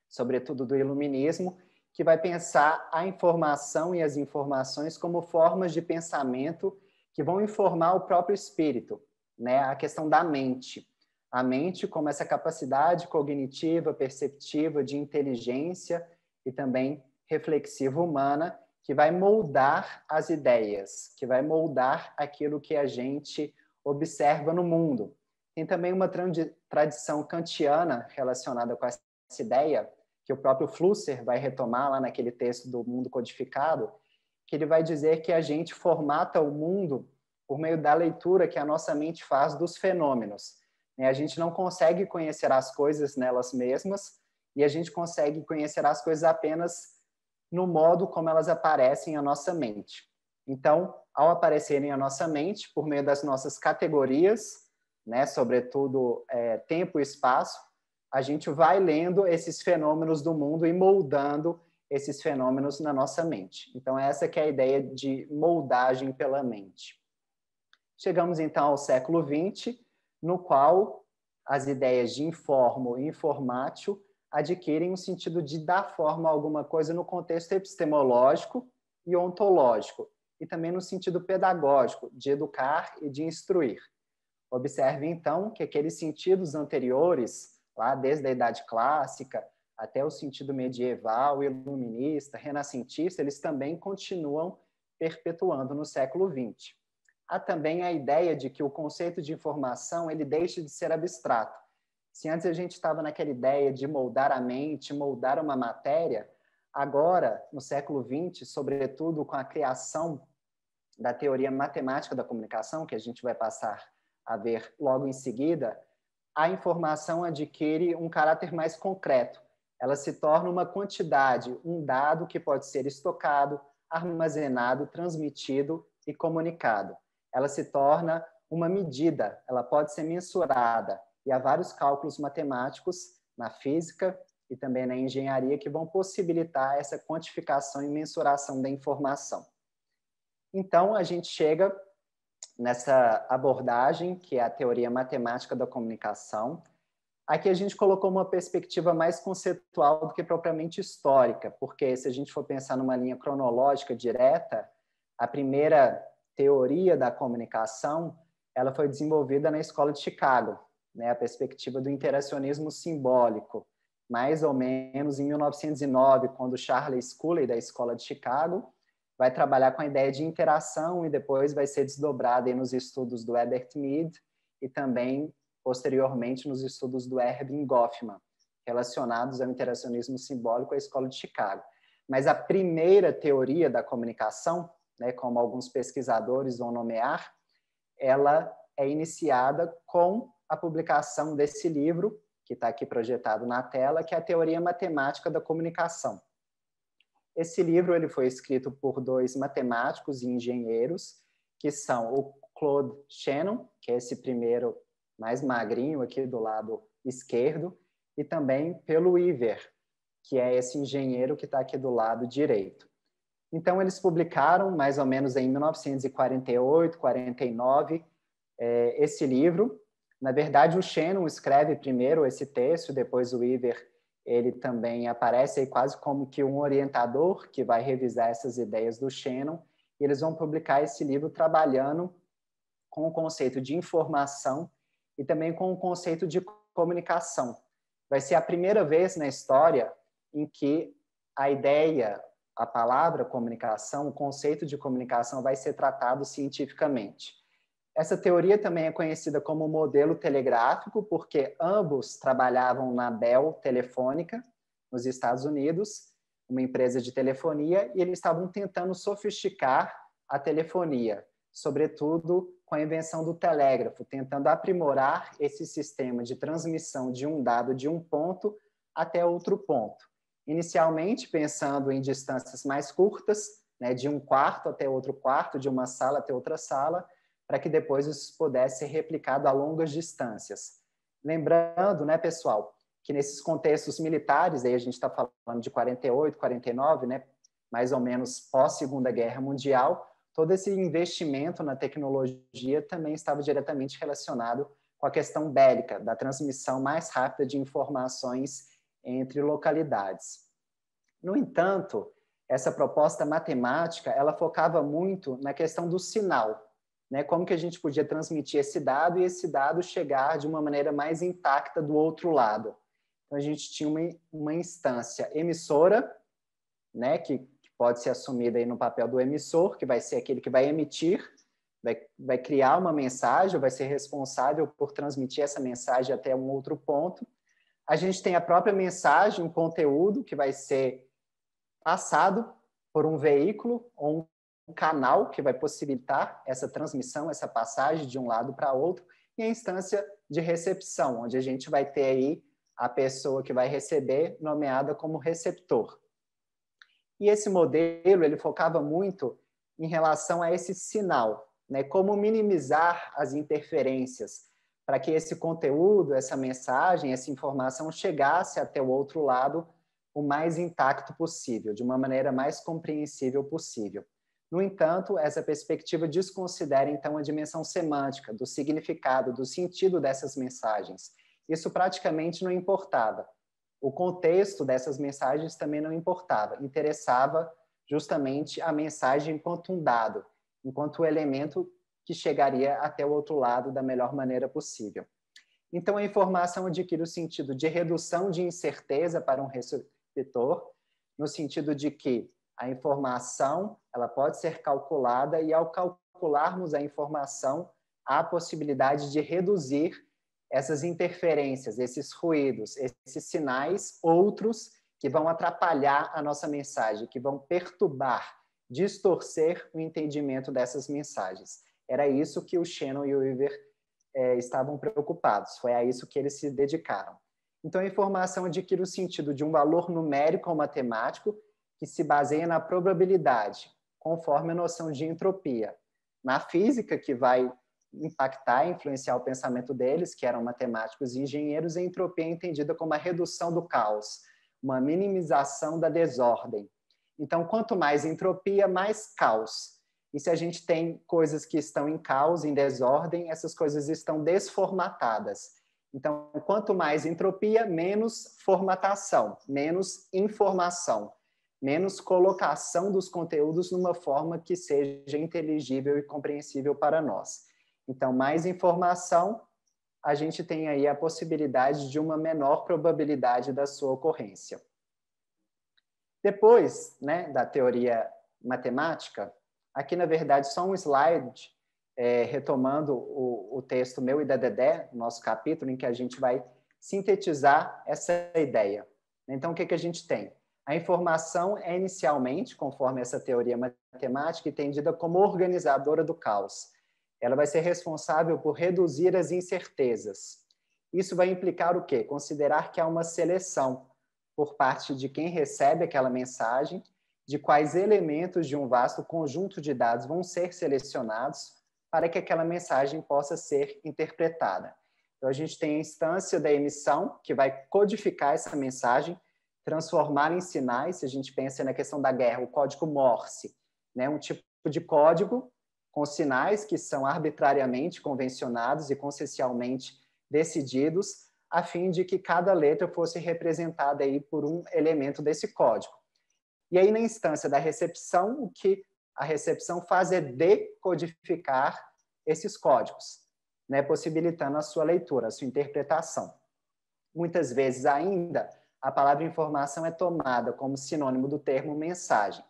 sobretudo do iluminismo, que vai pensar a informação e as informações como formas de pensamento que vão informar o próprio espírito, né? A questão da mente. A mente como essa capacidade cognitiva, perceptiva, de inteligência e também reflexiva humana, que vai moldar as ideias, que vai moldar aquilo que a gente observa no mundo. Tem também uma tradição kantiana relacionada com essa ideia, que o próprio Flusser vai retomar lá naquele texto do Mundo Codificado, que ele vai dizer que a gente formata o mundo por meio da leitura que a nossa mente faz dos fenômenos. A gente não consegue conhecer as coisas nelas mesmas e a gente consegue conhecer as coisas apenas no modo como elas aparecem à nossa mente. Então, ao aparecerem à nossa mente, por meio das nossas categorias, né, sobretudo tempo e espaço, a gente vai lendo esses fenômenos do mundo e moldando esses fenômenos na nossa mente. Então, essa que é a ideia de moldagem pela mente. Chegamos, então, ao século XX, no qual as ideias de informo e informátil adquirem o sentido de dar forma a alguma coisa no contexto epistemológico e ontológico, e também no sentido pedagógico, de educar e de instruir. Observe, então, que aqueles sentidos anteriores, lá desde a Idade Clássica até o sentido medieval, iluminista, renascentista, eles também continuam perpetuando no século XX. Há também a ideia de que o conceito de informação ele deixa de ser abstrato. Se antes a gente estava naquela ideia de moldar a mente, moldar uma matéria, agora, no século XX, sobretudo com a criação da teoria matemática da comunicação, que a gente vai passar a ver logo em seguida, a informação adquire um caráter mais concreto. Ela se torna uma quantidade, um dado que pode ser estocado, armazenado, transmitido e comunicado. Ela se torna uma medida, ela pode ser mensurada. E há vários cálculos matemáticos na física e também na engenharia que vão possibilitar essa quantificação e mensuração da informação. Então, a gente chega nessa abordagem, que é a teoria matemática da comunicação. Aqui a gente colocou uma perspectiva mais conceitual do que propriamente histórica, porque se a gente for pensar numa linha cronológica direta, a primeira teoria da comunicação ela foi desenvolvida na Escola de Chicago, né, a perspectiva do interacionismo simbólico, mais ou menos em 1909, quando Charles Cooley, da Escola de Chicago, vai trabalhar com a ideia de interação e depois vai ser desdobrada nos estudos do Herbert Mead e também, posteriormente, nos estudos do Erving Goffman, relacionados ao interacionismo simbólico à Escola de Chicago. Mas a primeira teoria da comunicação, né, como alguns pesquisadores vão nomear, ela é iniciada com a publicação desse livro, que está aqui projetado na tela, que é a Teoria Matemática da Comunicação. Esse livro ele foi escrito por dois matemáticos e engenheiros, que são o Claude Shannon, que é esse primeiro mais magrinho aqui do lado esquerdo, e também pelo Weaver, que é esse engenheiro que está aqui do lado direito. Então, eles publicaram, mais ou menos em 1948, 49, esse livro. Na verdade, o Shannon escreve primeiro esse texto, depois o Weaver ele também aparece aí quase como que um orientador que vai revisar essas ideias do Shannon, e eles vão publicar esse livro trabalhando com o conceito de informação e também com o conceito de comunicação. Vai ser a primeira vez na história em que a ideia, a palavra comunicação, o conceito de comunicação vai ser tratado cientificamente. Essa teoria também é conhecida como modelo telegráfico, porque ambos trabalhavam na Bell Telefônica, nos Estados Unidos, uma empresa de telefonia, e eles estavam tentando sofisticar a telefonia, sobretudo com a invenção do telégrafo, tentando aprimorar esse sistema de transmissão de um dado de um ponto até outro ponto. Inicialmente, pensando em distâncias mais curtas, né, de um quarto até outro quarto, de uma sala até outra sala, para que depois isso pudesse ser replicado a longas distâncias. Lembrando, né, pessoal, que nesses contextos militares, aí a gente está falando de 48, 49, né, mais ou menos pós-Segunda Guerra Mundial, todo esse investimento na tecnologia também estava diretamente relacionado com a questão bélica, da transmissão mais rápida de informações entre localidades. No entanto, essa proposta matemática, ela focava muito na questão do sinal, né? Como que a gente podia transmitir esse dado e esse dado chegar de uma maneira mais intacta do outro lado. Então, a gente tinha uma instância emissora, né? Que pode ser assumida aí no papel do emissor, que vai ser aquele que vai emitir, vai criar uma mensagem, vai ser responsável por transmitir essa mensagem até um outro ponto. A gente tem a própria mensagem, um conteúdo que vai ser passado por um veículo ou um canal que vai possibilitar essa transmissão, essa passagem de um lado para outro, e a instância de recepção, onde a gente vai ter aí a pessoa que vai receber nomeada como receptor. E esse modelo, ele focava muito em relação a esse sinal, né? Como minimizar as interferências para que esse conteúdo, essa mensagem, essa informação chegasse até o outro lado o mais intacto possível, de uma maneira mais compreensível possível. No entanto, essa perspectiva desconsidera, então, a dimensão semântica, do significado, do sentido dessas mensagens. Isso praticamente não importava. O contexto dessas mensagens também não importava. Interessava justamente a mensagem enquanto um dado, enquanto um elemento que chegaria até o outro lado da melhor maneira possível. Então, a informação adquire o sentido de redução de incerteza para um receptor, no sentido de que a informação ela pode ser calculada e, ao calcularmos a informação, há a possibilidade de reduzir essas interferências, esses ruídos, esses sinais, outros que vão atrapalhar a nossa mensagem, que vão perturbar, distorcer o entendimento dessas mensagens. Era isso que o Shannon e o Weaver estavam preocupados, foi a isso que eles se dedicaram. Então, a informação adquire o sentido de um valor numérico ou matemático que se baseia na probabilidade, conforme a noção de entropia. Na física, que vai impactar e influenciar o pensamento deles, que eram matemáticos e engenheiros, a entropia é entendida como a redução do caos, uma minimização da desordem. Então, quanto mais entropia, mais caos. E se a gente tem coisas que estão em caos, em desordem, essas coisas estão desformatadas. Então, quanto mais entropia, menos formatação, menos informação, menos colocação dos conteúdos numa forma que seja inteligível e compreensível para nós. Então, mais informação, a gente tem aí a possibilidade de uma menor probabilidade da sua ocorrência. Depois, né, da teoria matemática, aqui, na verdade, só um slide, retomando o texto meu e da Dedé, nosso capítulo, em que a gente vai sintetizar essa ideia. Então, o que a gente tem? A informação é inicialmente, conforme essa teoria matemática, entendida como organizadora do caos. Ela vai ser responsável por reduzir as incertezas. Isso vai implicar o quê? Considerar que há uma seleção por parte de quem recebe aquela mensagem, de quais elementos de um vasto conjunto de dados vão ser selecionados para que aquela mensagem possa ser interpretada. Então, a gente tem a instância da emissão, que vai codificar essa mensagem, transformá-la em sinais. Se a gente pensa na questão da guerra, o código Morse, né? Um tipo de código com sinais que são arbitrariamente convencionados e consciencialmente decididos, a fim de que cada letra fosse representada aí por um elemento desse código. E aí, na instância da recepção, o que a recepção faz é decodificar esses códigos, né, possibilitando a sua leitura, a sua interpretação. Muitas vezes ainda, a palavra informação é tomada como sinônimo do termo mensagem,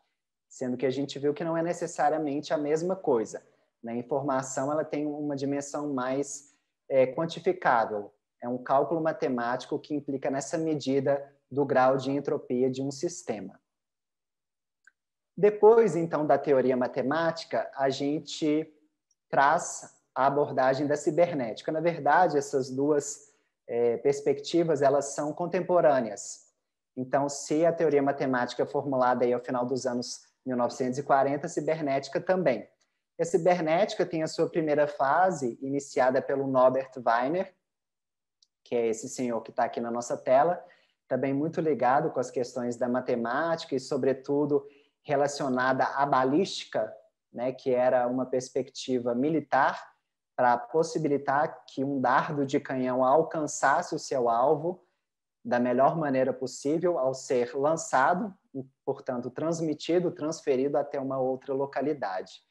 sendo que a gente viu que não é necessariamente a mesma coisa. A informação ela tem uma dimensão mais quantificável, é um cálculo matemático que implica nessa medida do grau de entropia de um sistema. Depois, então, da teoria matemática, a gente traz a abordagem da cibernética. Na verdade, essas duas perspectivas, elas são contemporâneas. Então, se a teoria matemática é formulada aí ao final dos anos 1940, a cibernética também. A cibernética tem a sua primeira fase, iniciada pelo Norbert Wiener, que é esse senhor que está aqui na nossa tela, também muito ligado com as questões da matemática e, sobretudo, relacionada à balística, né, que era uma perspectiva militar para possibilitar que um dardo de canhão alcançasse o seu alvo da melhor maneira possível ao ser lançado, portanto, transmitido, transferido até uma outra localidade.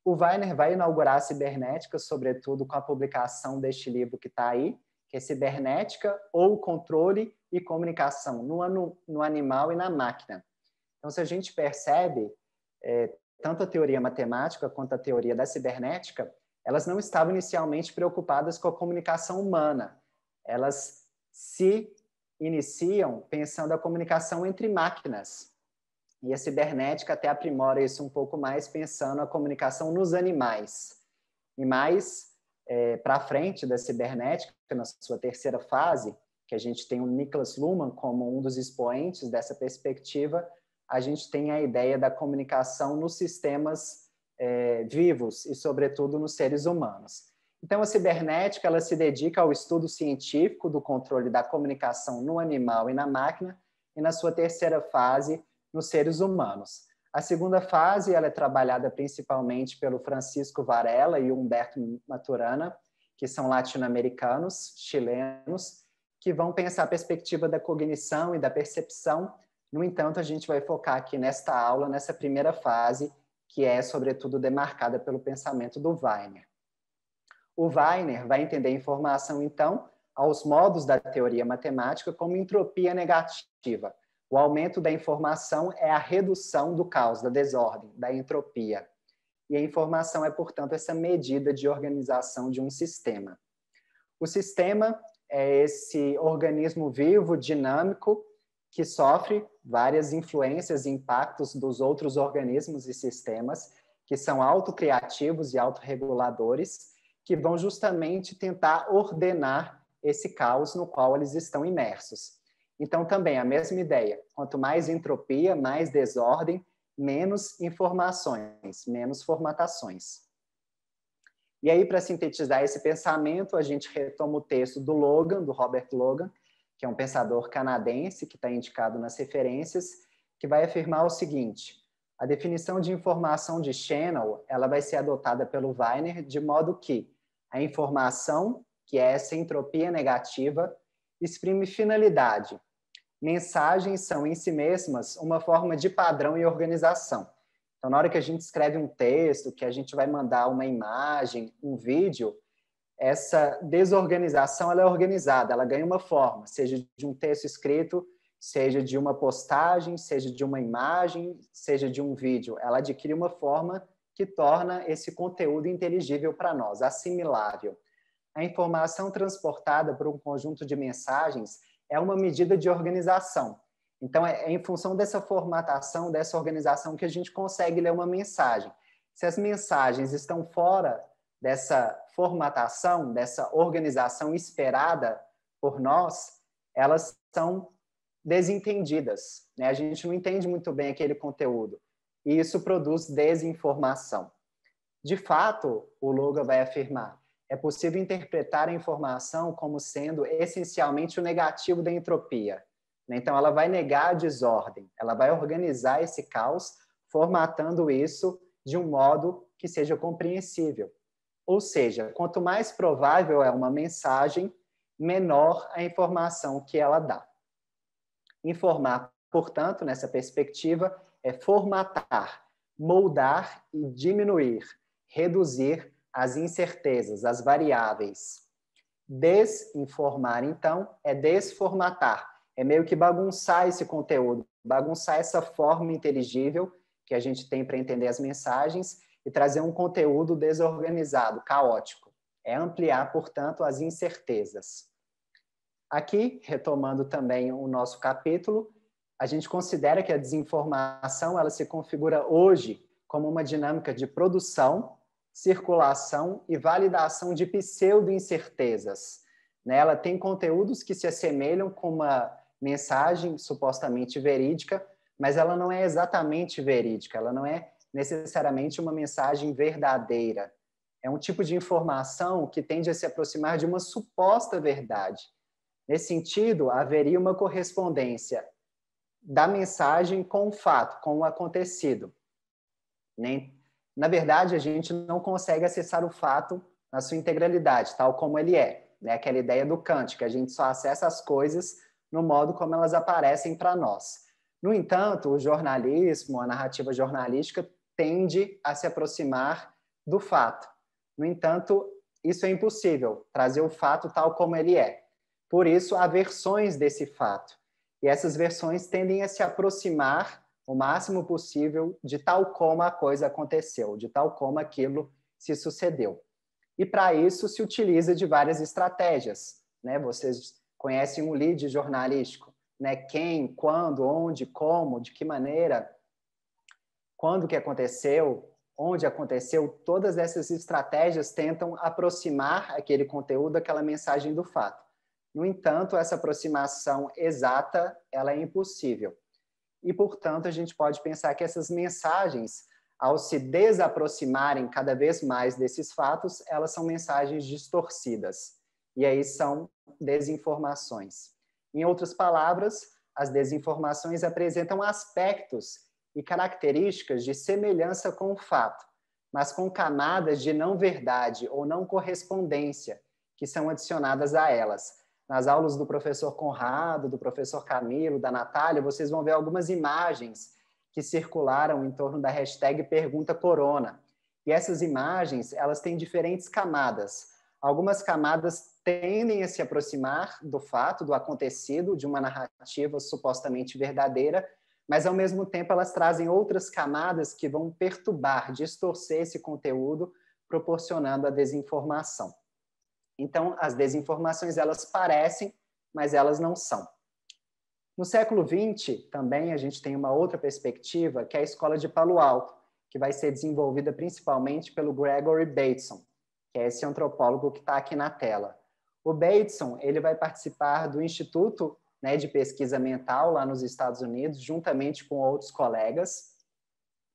O Weiner vai inaugurar a cibernética, sobretudo com a publicação deste livro que está aí, que é Cibernética ou Controle e Comunicação no Animal e na Máquina. Então, se a gente percebe, tanto a teoria matemática quanto a teoria da cibernética, elas não estavam inicialmente preocupadas com a comunicação humana. Elas se iniciam pensando a comunicação entre máquinas. E a cibernética até aprimora isso um pouco mais, pensando a comunicação nos animais. E mais para frente da cibernética, na sua terceira fase, que a gente tem o Niklas Luhmann como um dos expoentes dessa perspectiva, a gente tem a ideia da comunicação nos sistemas vivos e, sobretudo, nos seres humanos. Então, a cibernética ela se dedica ao estudo científico do controle da comunicação no animal e na máquina, e na sua terceira fase, nos seres humanos. A segunda fase ela é trabalhada principalmente pelo Francisco Varela e Humberto Maturana, que são latino-americanos, chilenos, que vão pensar a perspectiva da cognição e da percepção. No entanto, a gente vai focar aqui nesta aula, nessa primeira fase, que é, sobretudo, demarcada pelo pensamento do Weiner. O Weiner vai entender a informação, então, aos modos da teoria matemática como entropia negativa. O aumento da informação é a redução do caos, da desordem, da entropia. E a informação é, portanto, essa medida de organização de um sistema. O sistema é esse organismo vivo, dinâmico, que sofre várias influências e impactos dos outros organismos e sistemas, que são autocriativos e autorreguladores, que vão justamente tentar ordenar esse caos no qual eles estão imersos. Então, também a mesma ideia, quanto mais entropia, mais desordem, menos informações, menos formatações. E aí, para sintetizar esse pensamento, a gente retoma o texto do Logan, do Robert Logan, que é um pensador canadense, que está indicado nas referências, que vai afirmar o seguinte: a definição de informação de Channel ela vai ser adotada pelo Weiner de modo que a informação, que é essa entropia negativa, exprime finalidade. Mensagens são, em si mesmas, uma forma de padrão e organização. Então, na hora que a gente escreve um texto, que a gente vai mandar uma imagem, um vídeo, essa desorganização ela é organizada, ela ganha uma forma, seja de um texto escrito, seja de uma postagem, seja de uma imagem, seja de um vídeo. Ela adquire uma forma que torna esse conteúdo inteligível para nós, assimilável. A informação transportada por um conjunto de mensagens é uma medida de organização. Então, é em função dessa formatação, dessa organização, que a gente consegue ler uma mensagem. Se as mensagens estão fora dessa formatação, dessa organização esperada por nós, elas são desentendidas, né? A gente não entende muito bem aquele conteúdo. E isso produz desinformação. De fato, o Logan vai afirmar, é possível interpretar a informação como sendo essencialmente o negativo da entropia. Então, ela vai negar a desordem, ela vai organizar esse caos, formatando isso de um modo que seja compreensível. Ou seja, quanto mais provável é uma mensagem, menor a informação que ela dá. Informar, portanto, nessa perspectiva, é formatar, moldar e diminuir, reduzir as incertezas, as variáveis. Desinformar, então, é desformatar, é meio que bagunçar esse conteúdo, bagunçar essa forma inteligível que a gente tem para entender as mensagens e trazer um conteúdo desorganizado, caótico. É ampliar, portanto, as incertezas. Aqui, retomando também o nosso capítulo, a gente considera que a desinformação ela se configura hoje como uma dinâmica de produção, circulação e validação de pseudo-incertezas. Ela tem conteúdos que se assemelham com uma mensagem supostamente verídica, mas ela não é exatamente verídica, ela não é necessariamente uma mensagem verdadeira. É um tipo de informação que tende a se aproximar de uma suposta verdade, Nesse sentido, haveria uma correspondência da mensagem com o fato, com o acontecido. Na verdade, a gente não consegue acessar o fato na sua integralidade, tal como ele é. Aquela ideia do Kant, que a gente só acessa as coisas no modo como elas aparecem para nós. No entanto, o jornalismo, a narrativa jornalística, tende a se aproximar do fato. No entanto, isso é impossível, trazer o fato tal como ele é. Por isso, há versões desse fato. E essas versões tendem a se aproximar o máximo possível de tal como a coisa aconteceu, de tal como aquilo se sucedeu. E para isso se utiliza de várias estratégias. Vocês conhecem um lead jornalístico. Quem, quando, onde, como, de que maneira, quando que aconteceu, onde aconteceu, todas essas estratégias tentam aproximar aquele conteúdo, aquela mensagem do fato. No entanto, essa aproximação exata, ela é impossível. E, portanto, a gente pode pensar que essas mensagens, ao se desaproximarem cada vez mais desses fatos, elas são mensagens distorcidas. E aí são desinformações. Em outras palavras, as desinformações apresentam aspectos e características de semelhança com o fato, mas com camadas de não verdade ou não correspondência que são adicionadas a elas. Nas aulas do professor Conrado, do professor Camilo, da Natália, vocês vão ver algumas imagens que circularam em torno da hashtag Pergunta Corona. E essas imagens, elas têm diferentes camadas. Algumas camadas tendem a se aproximar do fato, do acontecido, de uma narrativa supostamente verdadeira, mas, ao mesmo tempo, elas trazem outras camadas que vão perturbar, distorcer esse conteúdo, proporcionando a desinformação. Então, as desinformações, elas parecem, mas elas não são. No século XX, também, a gente tem uma outra perspectiva, que é a Escola de Palo Alto, que vai ser desenvolvida principalmente pelo Gregory Bateson, que é esse antropólogo que está aqui na tela. O Bateson, ele vai participar do Instituto de Pesquisa Mental lá nos Estados Unidos, juntamente com outros colegas.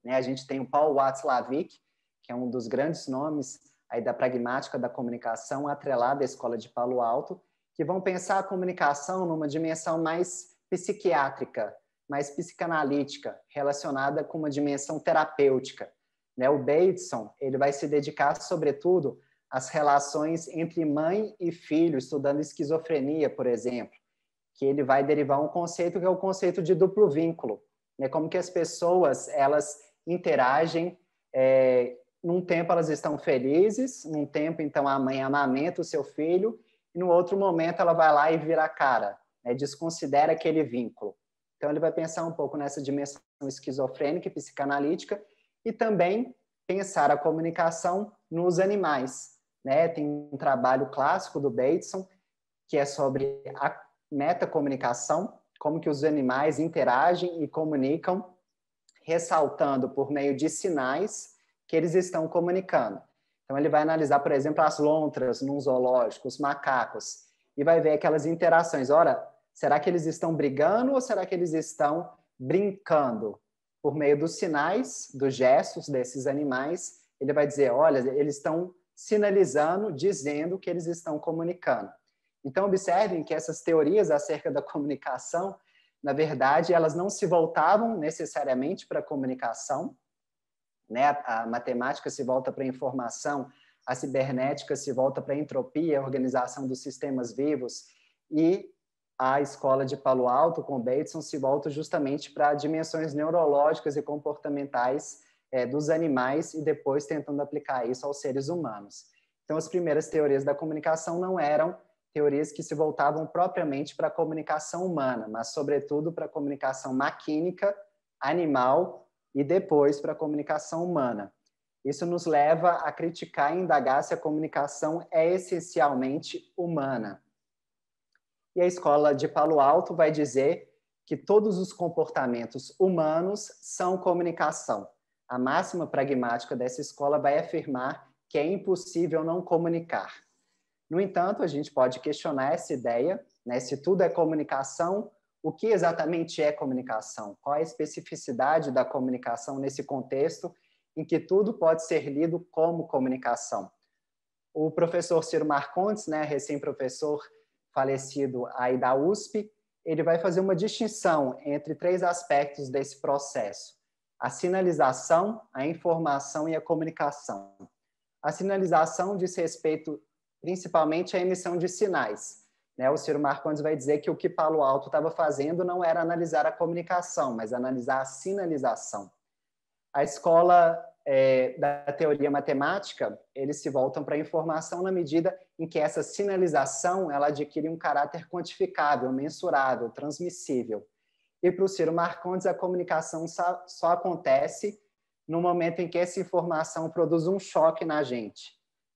A gente tem o Paul Watzlawick, que é um dos grandes nomes aí da pragmática da comunicação, atrelada à Escola de Palo Alto, que vão pensar a comunicação numa dimensão mais psiquiátrica, mais psicanalítica, relacionada com uma dimensão terapêutica. O Bateson, ele vai se dedicar, sobretudo, às relações entre mãe e filho, estudando esquizofrenia, por exemplo, que ele vai derivar um conceito que é o conceito de duplo vínculo, como que as pessoas, elas interagem, num tempo elas estão felizes, num tempo, então, a mãe amamenta o seu filho, e no outro momento ela vai lá e vira a cara, desconsidera aquele vínculo. Então, ele vai pensar um pouco nessa dimensão esquizofrênica e psicanalítica, e também pensar a comunicação nos animais. Tem um trabalho clássico do Bateson, que é sobre a metacomunicação, como que os animais interagem e comunicam, ressaltando por meio de sinais que eles estão comunicando. Então, ele vai analisar, por exemplo, as lontras num zoológico, os macacos, e vai ver aquelas interações. Ora, será que eles estão brigando ou será que eles estão brincando? Por meio dos sinais, dos gestos desses animais, ele vai dizer, olha, eles estão sinalizando, dizendo que eles estão comunicando. Então, observem que essas teorias acerca da comunicação, na verdade, elas não se voltavam necessariamente para a comunicação, A matemática se volta para a informação, a cibernética se volta para a entropia, a organização dos sistemas vivos, e a Escola de Palo Alto, com Bateson, se volta justamente para dimensões neurológicas e comportamentais dos animais e depois tentando aplicar isso aos seres humanos. Então, as primeiras teorias da comunicação não eram teorias que se voltavam propriamente para a comunicação humana, mas, sobretudo, para a comunicação maquínica, animal e depois para a comunicação humana. Isso nos leva a criticar e indagar se a comunicação é essencialmente humana. E a Escola de Palo Alto vai dizer que todos os comportamentos humanos são comunicação. A máxima pragmática dessa escola vai afirmar que é impossível não comunicar. No entanto, a gente pode questionar essa ideia, se tudo é comunicação, o que exatamente é comunicação? Qual a especificidade da comunicação nesse contexto em que tudo pode ser lido como comunicação? O professor Ciro Marcondes, recém-professor, falecido aí da USP, ele vai fazer uma distinção entre 3 aspectos desse processo: a sinalização, a informação e a comunicação. A sinalização diz respeito principalmente à emissão de sinais, né? O Ciro Marcondes vai dizer que o que Palo Alto estava fazendo não era analisar a comunicação, mas analisar a sinalização. A escola da teoria matemática, eles se voltam para a informação na medida em que essa sinalização ela adquire um caráter quantificável, mensurável, transmissível. E para o Ciro Marcondes, a comunicação só acontece no momento em que essa informação produz um choque na gente,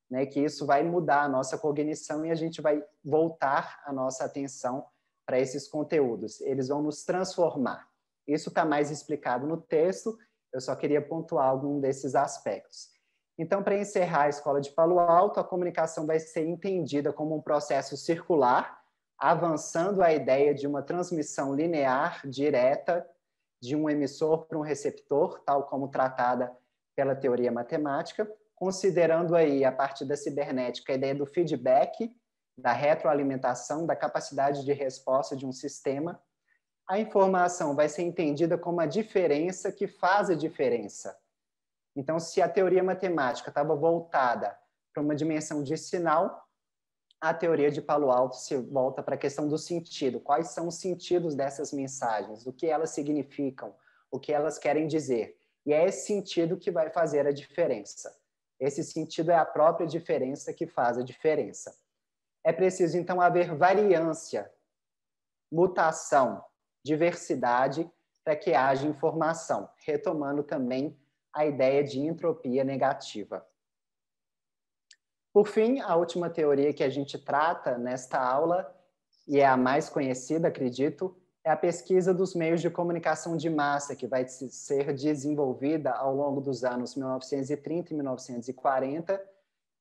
né? Que isso vai mudar a nossa cognição e a gente vai voltar a nossa atenção para esses conteúdos. Eles vão nos transformar. Isso está mais explicado no texto, eu só queria pontuar algum desses aspectos. Então, para encerrar a Escola de Palo Alto, a comunicação vai ser entendida como um processo circular, avançando a ideia de uma transmissão linear, direta, de um emissor para um receptor, tal como tratada pela teoria matemática, considerando aí, a partir da cibernética, a ideia do feedback, da retroalimentação, da capacidade de resposta de um sistema. A informação vai ser entendida como a diferença que faz a diferença. Então, se a teoria matemática estava voltada para uma dimensão de sinal, a teoria de Palo Alto se volta para a questão do sentido. Quais são os sentidos dessas mensagens? O que elas significam? O que elas querem dizer? E é esse sentido que vai fazer a diferença. Esse sentido é a própria diferença que faz a diferença. É preciso, então, haver variância, mutação, diversidade para que haja informação, retomando também a ideia de entropia negativa. Por fim, a última teoria que a gente trata nesta aula, e é a mais conhecida, acredito, é a pesquisa dos meios de comunicação de massa, que vai ser desenvolvida ao longo dos anos 1930 e 1940,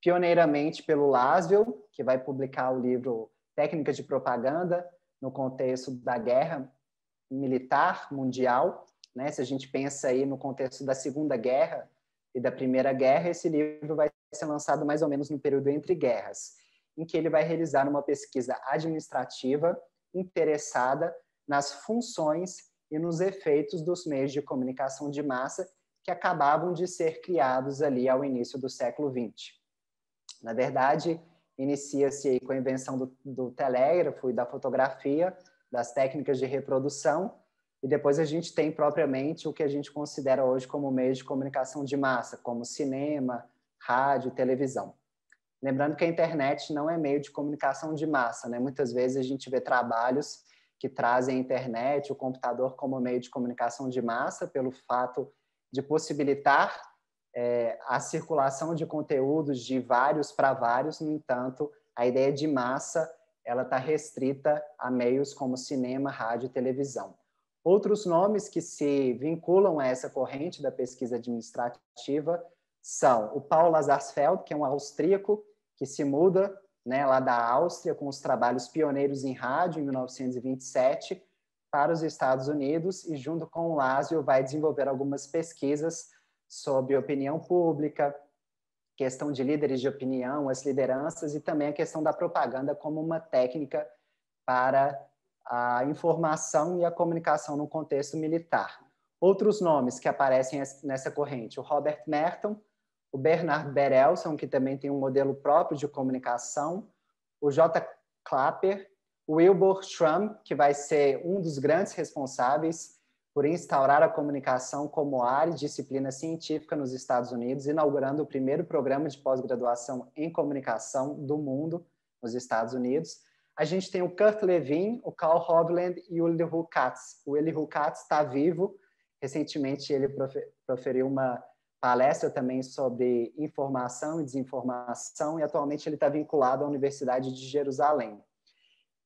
pioneiramente pelo Laswell, que vai publicar o livro Técnicas de Propaganda no contexto da Guerra Militar Mundial, né? Se a gente pensa aí no contexto da Segunda Guerra e da Primeira Guerra, esse livro vai ser lançado mais ou menos no período entre guerras, em que ele vai realizar uma pesquisa administrativa interessada nas funções e nos efeitos dos meios de comunicação de massa que acabavam de ser criados ali ao início do século XX. Na verdade, inicia-se aí com a invenção do telégrafo e da fotografia, das técnicas de reprodução, e depois a gente tem propriamente o que a gente considera hoje como meios de comunicação de massa, como cinema, rádio, televisão. Lembrando que a internet não é meio de comunicação de massa, né? Muitas vezes a gente vê trabalhos que trazem a internet, o computador como meio de comunicação de massa, pelo fato de possibilitar a circulação de conteúdos de vários para vários. No entanto, a ideia de massa ela está restrita a meios como cinema, rádio e televisão. Outros nomes que se vinculam a essa corrente da pesquisa administrativa são o Paul Lazarsfeld, que é um austríaco que se muda, né, lá da Áustria com os trabalhos pioneiros em rádio, em 1927, para os Estados Unidos, e junto com o Laswell vai desenvolver algumas pesquisas sobre opinião pública, questão de líderes de opinião, as lideranças, e também a questão da propaganda como uma técnica para a informação e a comunicação no contexto militar. Outros nomes que aparecem nessa corrente, o Robert Merton, o Bernard Berelson, que também tem um modelo próprio de comunicação, o J. Clapper, o Wilbur Schramm, que vai ser um dos grandes responsáveis por instaurar a comunicação como área e disciplina científica nos Estados Unidos, inaugurando o primeiro programa de pós-graduação em comunicação do mundo nos Estados Unidos. A gente tem o Kurt Lewin, o Carl Hovland e o Elihu Katz. O Elihu Katz está vivo. Recentemente ele proferiu uma palestra também sobre informação e desinformação, e atualmente ele está vinculado à Universidade de Jerusalém.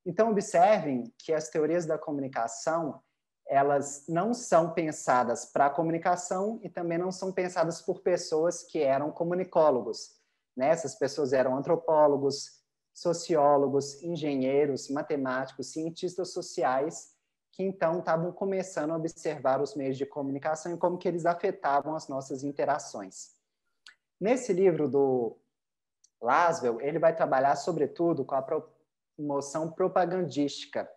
Então, observem que as teorias da comunicação, elas não são pensadas para a comunicação e também não são pensadas por pessoas que eram comunicólogos, né? Essas pessoas eram antropólogos, sociólogos, engenheiros, matemáticos, cientistas sociais, que então estavam começando a observar os meios de comunicação e como que eles afetavam as nossas interações. Nesse livro do Laswell, ele vai trabalhar sobretudo com a emoção propagandística.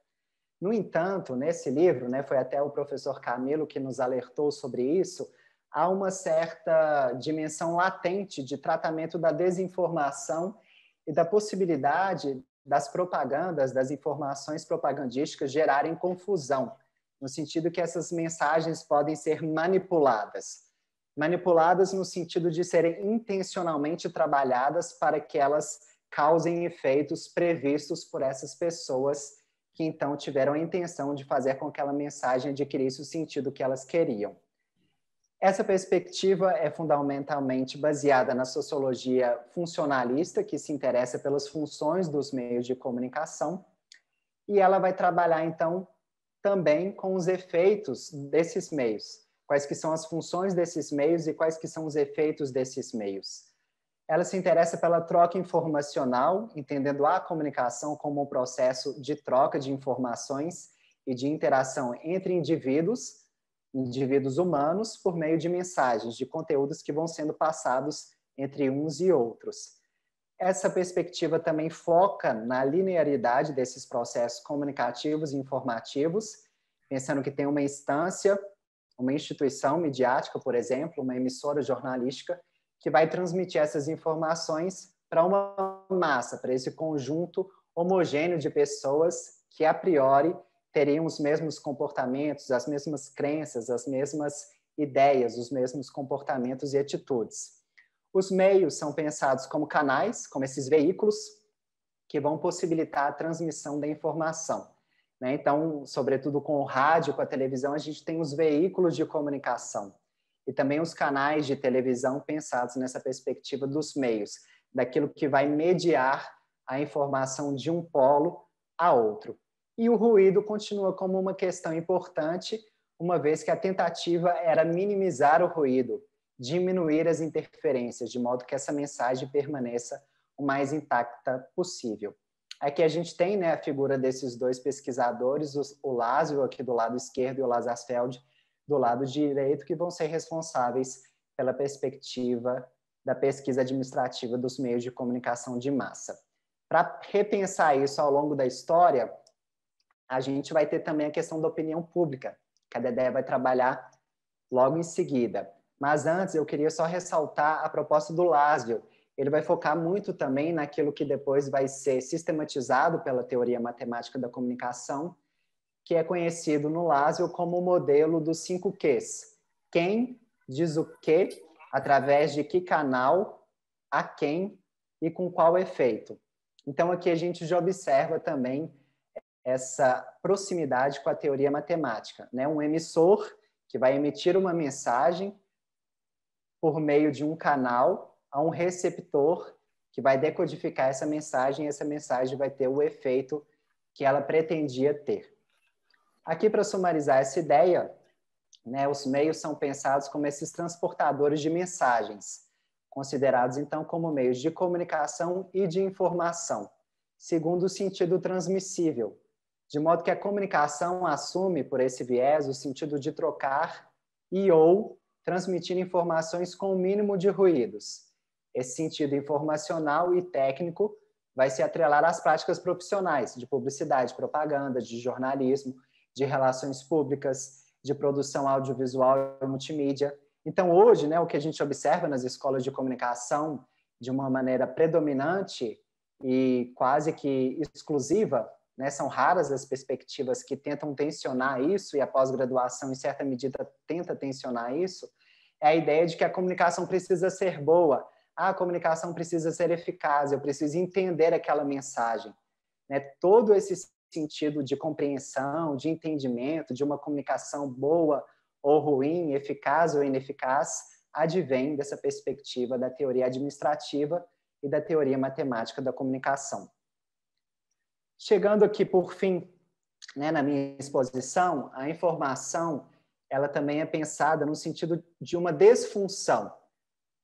No entanto, nesse livro, né, foi até o professor Camilo que nos alertou sobre isso, há uma certa dimensão latente de tratamento da desinformação e da possibilidade das propagandas, das informações propagandísticas gerarem confusão, no sentido que essas mensagens podem ser manipuladas. Manipuladas no sentido de serem intencionalmente trabalhadas para que elas causem efeitos previstos por essas pessoas que então tiveram a intenção de fazer com que aquela mensagem adquirisse o sentido que elas queriam. Essa perspectiva é fundamentalmente baseada na sociologia funcionalista, que se interessa pelas funções dos meios de comunicação, e ela vai trabalhar, então, também com os efeitos desses meios. Quais que são as funções desses meios e quais que são os efeitos desses meios. Ela se interessa pela troca informacional, entendendo a comunicação como um processo de troca de informações e de interação entre indivíduos humanos, por meio de mensagens, de conteúdos que vão sendo passados entre uns e outros. Essa perspectiva também foca na linearidade desses processos comunicativos e informativos, pensando que tem uma instância, uma instituição midiática, por exemplo, uma emissora jornalística, que vai transmitir essas informações para uma massa, para esse conjunto homogêneo de pessoas que, a priori, teriam os mesmos comportamentos, as mesmas crenças, as mesmas ideias, os mesmos comportamentos e atitudes. Os meios são pensados como canais, como esses veículos, que vão possibilitar a transmissão da informação. Né? Então, sobretudo com o rádio, com a televisão, a gente tem os veículos de comunicação. E também os canais de televisão pensados nessa perspectiva dos meios, daquilo que vai mediar a informação de um polo a outro. E o ruído continua como uma questão importante, uma vez que a tentativa era minimizar o ruído, diminuir as interferências, de modo que essa mensagem permaneça o mais intacta possível. Aqui a gente tem, né, a figura desses dois pesquisadores, o Laszlo aqui do lado esquerdo e o Lazarsfeld do lado direito, que vão ser responsáveis pela perspectiva da pesquisa administrativa dos meios de comunicação de massa. Para repensar isso ao longo da história, a gente vai ter também a questão da opinião pública, que a Dedé vai trabalhar logo em seguida. Mas antes, eu queria só ressaltar a proposta do Laszlo. Ele vai focar muito também naquilo que depois vai ser sistematizado pela teoria matemática da comunicação, que é conhecido no Laszlo como o modelo dos 5 Qs. Quem diz o que, através de que canal, a quem e com qual efeito. Então, aqui a gente já observa também essa proximidade com a teoria matemática, né? Um emissor que vai emitir uma mensagem por meio de um canal a um receptor que vai decodificar essa mensagem, e essa mensagem vai ter o efeito que ela pretendia ter. Aqui, para sumarizar essa ideia, né, os meios são pensados como esses transportadores de mensagens, considerados, então, como meios de comunicação e de informação, segundo o sentido transmissível, de modo que a comunicação assume, por esse viés, o sentido de trocar e ou transmitir informações com o mínimo de ruídos. Esse sentido informacional e técnico vai se atrelar às práticas profissionais de publicidade, propaganda, de jornalismo, de relações públicas, de produção audiovisual e multimídia. Então, hoje, né, o que a gente observa nas escolas de comunicação de uma maneira predominante e quase que exclusiva, né, são raras as perspectivas que tentam tensionar isso, e a pós-graduação, em certa medida, tenta tensionar isso, é a ideia de que a comunicação precisa ser boa, a comunicação precisa ser eficaz, eu preciso entender aquela mensagem. Né? Todo esse sentido de compreensão, de entendimento, de uma comunicação boa ou ruim, eficaz ou ineficaz, advém dessa perspectiva da teoria administrativa e da teoria matemática da comunicação. Chegando aqui, por fim, né, na minha exposição, a informação ela também é pensada no sentido de uma desfunção.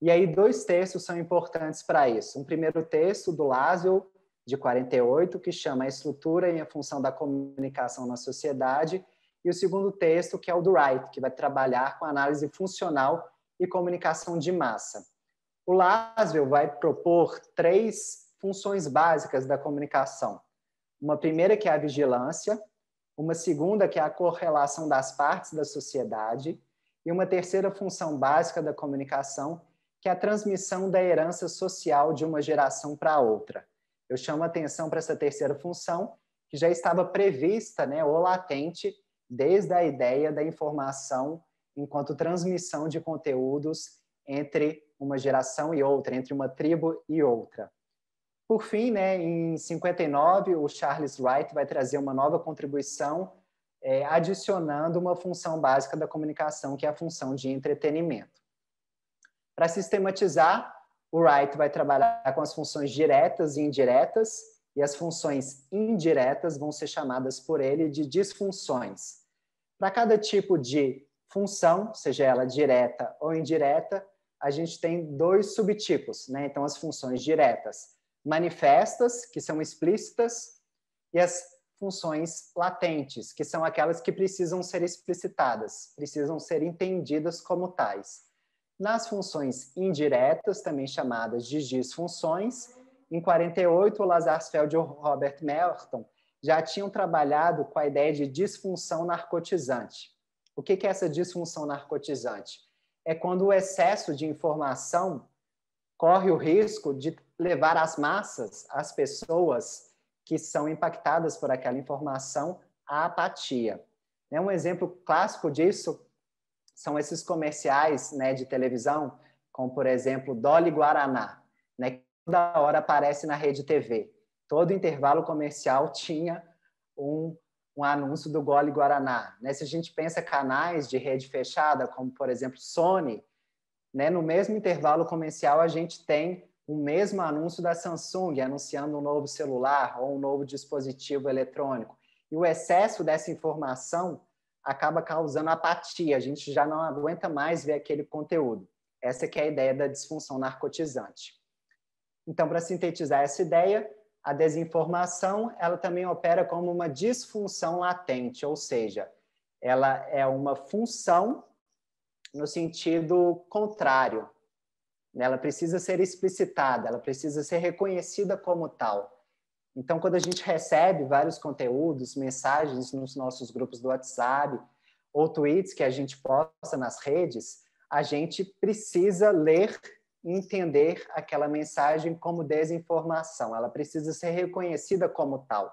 E aí 2 textos são importantes para isso. Um primeiro texto do Laszlo, de 48, que chama A Estrutura e a Função da Comunicação na Sociedade, e o segundo texto, que é o do Wright, que vai trabalhar com análise funcional e comunicação de massa. O Laszlo vai propor 3 funções básicas da comunicação. Uma primeira que é a vigilância, uma segunda que é a correlação das partes da sociedade e uma terceira função básica da comunicação, que é a transmissão da herança social de uma geração para outra. Eu chamo a atenção para essa terceira função, que já estava prevista, né, ou latente, desde a ideia da informação enquanto transmissão de conteúdos entre uma geração e outra, entre uma tribo e outra. Por fim, né, em 59, o Charles Wright vai trazer uma nova contribuição, adicionando uma função básica da comunicação, que é a função de entretenimento. Para sistematizar, o Wright vai trabalhar com as funções diretas e indiretas, e as funções indiretas vão ser chamadas por ele de disfunções. Para cada tipo de função, seja ela direta ou indireta, a gente tem 2 subtipos, né? Então, as funções diretas manifestas, que são explícitas, e as funções latentes, que são aquelas que precisam ser explicitadas, precisam ser entendidas como tais. Nas funções indiretas, também chamadas de disfunções, em 48, o Lazarsfeld e o Robert Merton já tinham trabalhado com a ideia de disfunção narcotizante. O que é essa disfunção narcotizante? É quando o excesso de informação corre o risco de levar as massas, as pessoas que são impactadas por aquela informação, à apatia. Um exemplo clássico disso são esses comerciais, né, de televisão, como, por exemplo, Dolly Guaraná, né, que toda hora aparece na Rede TV. Todo intervalo comercial tinha um anúncio do Dolly Guaraná. Né? Se a gente pensa canais de rede fechada, como, por exemplo, Sony, né, no mesmo intervalo comercial a gente tem o mesmo anúncio da Samsung, anunciando um novo celular ou um novo dispositivo eletrônico. E o excesso dessa informação acaba causando apatia, a gente já não aguenta mais ver aquele conteúdo. Essa que é a ideia da disfunção narcotizante. Então, para sintetizar essa ideia, a desinformação ela também opera como uma disfunção latente, ou seja, ela é uma função no sentido contrário. Ela precisa ser explicitada, ela precisa ser reconhecida como tal. Então, quando a gente recebe vários conteúdos, mensagens nos nossos grupos do WhatsApp ou tweets que a gente posta nas redes, a gente precisa ler e entender aquela mensagem como desinformação. Ela precisa ser reconhecida como tal.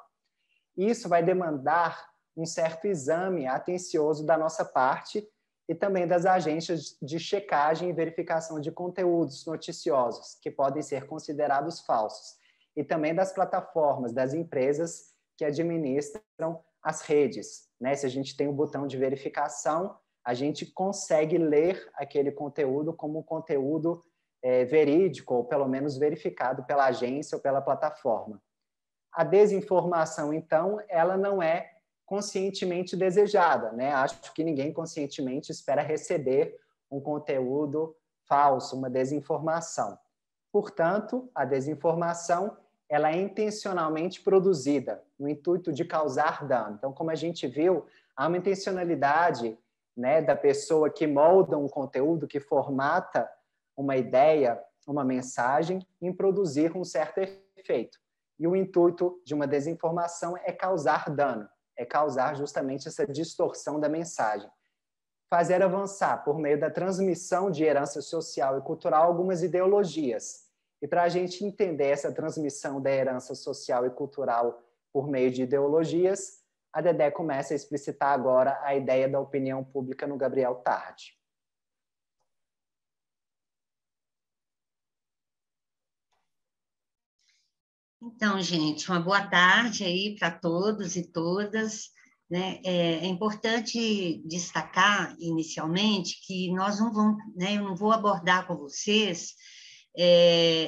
Isso vai demandar um certo exame atencioso da nossa parte e também das agências de checagem e verificação de conteúdos noticiosos, que podem ser considerados falsos, e também das plataformas, das empresas que administram as redes. Né? Se a gente tem um botão de verificação, a gente consegue ler aquele conteúdo como um conteúdo verídico, ou pelo menos verificado pela agência ou pela plataforma. A desinformação, então, ela não é conscientemente desejada, né? Acho que ninguém conscientemente espera receber um conteúdo falso, uma desinformação. Portanto, a desinformação ela é intencionalmente produzida no intuito de causar dano. Então, como a gente viu, há uma intencionalidade, né, da pessoa que molda um conteúdo, que formata uma ideia, uma mensagem, em produzir um certo efeito. E o intuito de uma desinformação é causar dano, é causar justamente essa distorção da mensagem. Fazer avançar, por meio da transmissão de herança social e cultural, algumas ideologias. E para a gente entender essa transmissão da herança social e cultural por meio de ideologias, a Dedé começa a explicitar agora a ideia da opinião pública no Gabriel Tarde. Então, gente, uma boa tarde aí para todos e todas. Né? É importante destacar, inicialmente, que nós não vamos, né, eu não vou abordar com vocês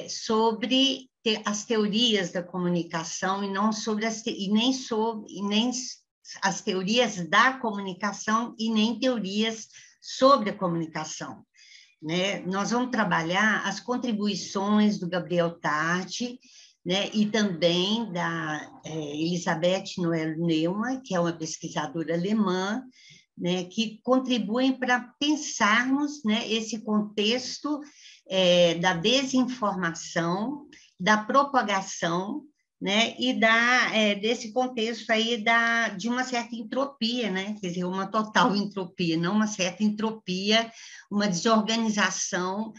sobre as teorias da comunicação e não sobre nem as teorias da comunicação e nem teorias sobre a comunicação. Né? Nós vamos trabalhar as contribuições do Gabriel Tarde, né, e também da Elisabeth Noel Neumann, que é uma pesquisadora alemã, né, que contribuem para pensarmos, né, esse contexto da desinformação, da propagação, né? E desse contexto aí de uma certa entropia, né? Quer dizer, uma total entropia, não uma certa entropia, uma desorganização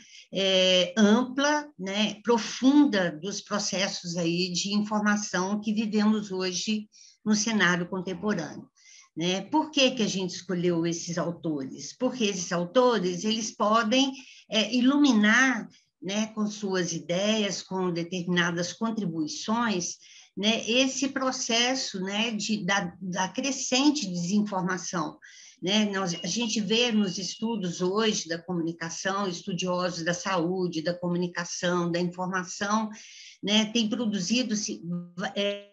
ampla, né? Profunda dos processos aí de informação que vivemos hoje no cenário contemporâneo. Né? Por que a gente escolheu esses autores? Porque esses autores eles podem iluminar, né, com suas ideias, com determinadas contribuições, né, esse processo, né, da crescente desinformação. Né? A gente vê nos estudos hoje da comunicação, estudiosos da saúde, da comunicação, da informação, né, tem produzido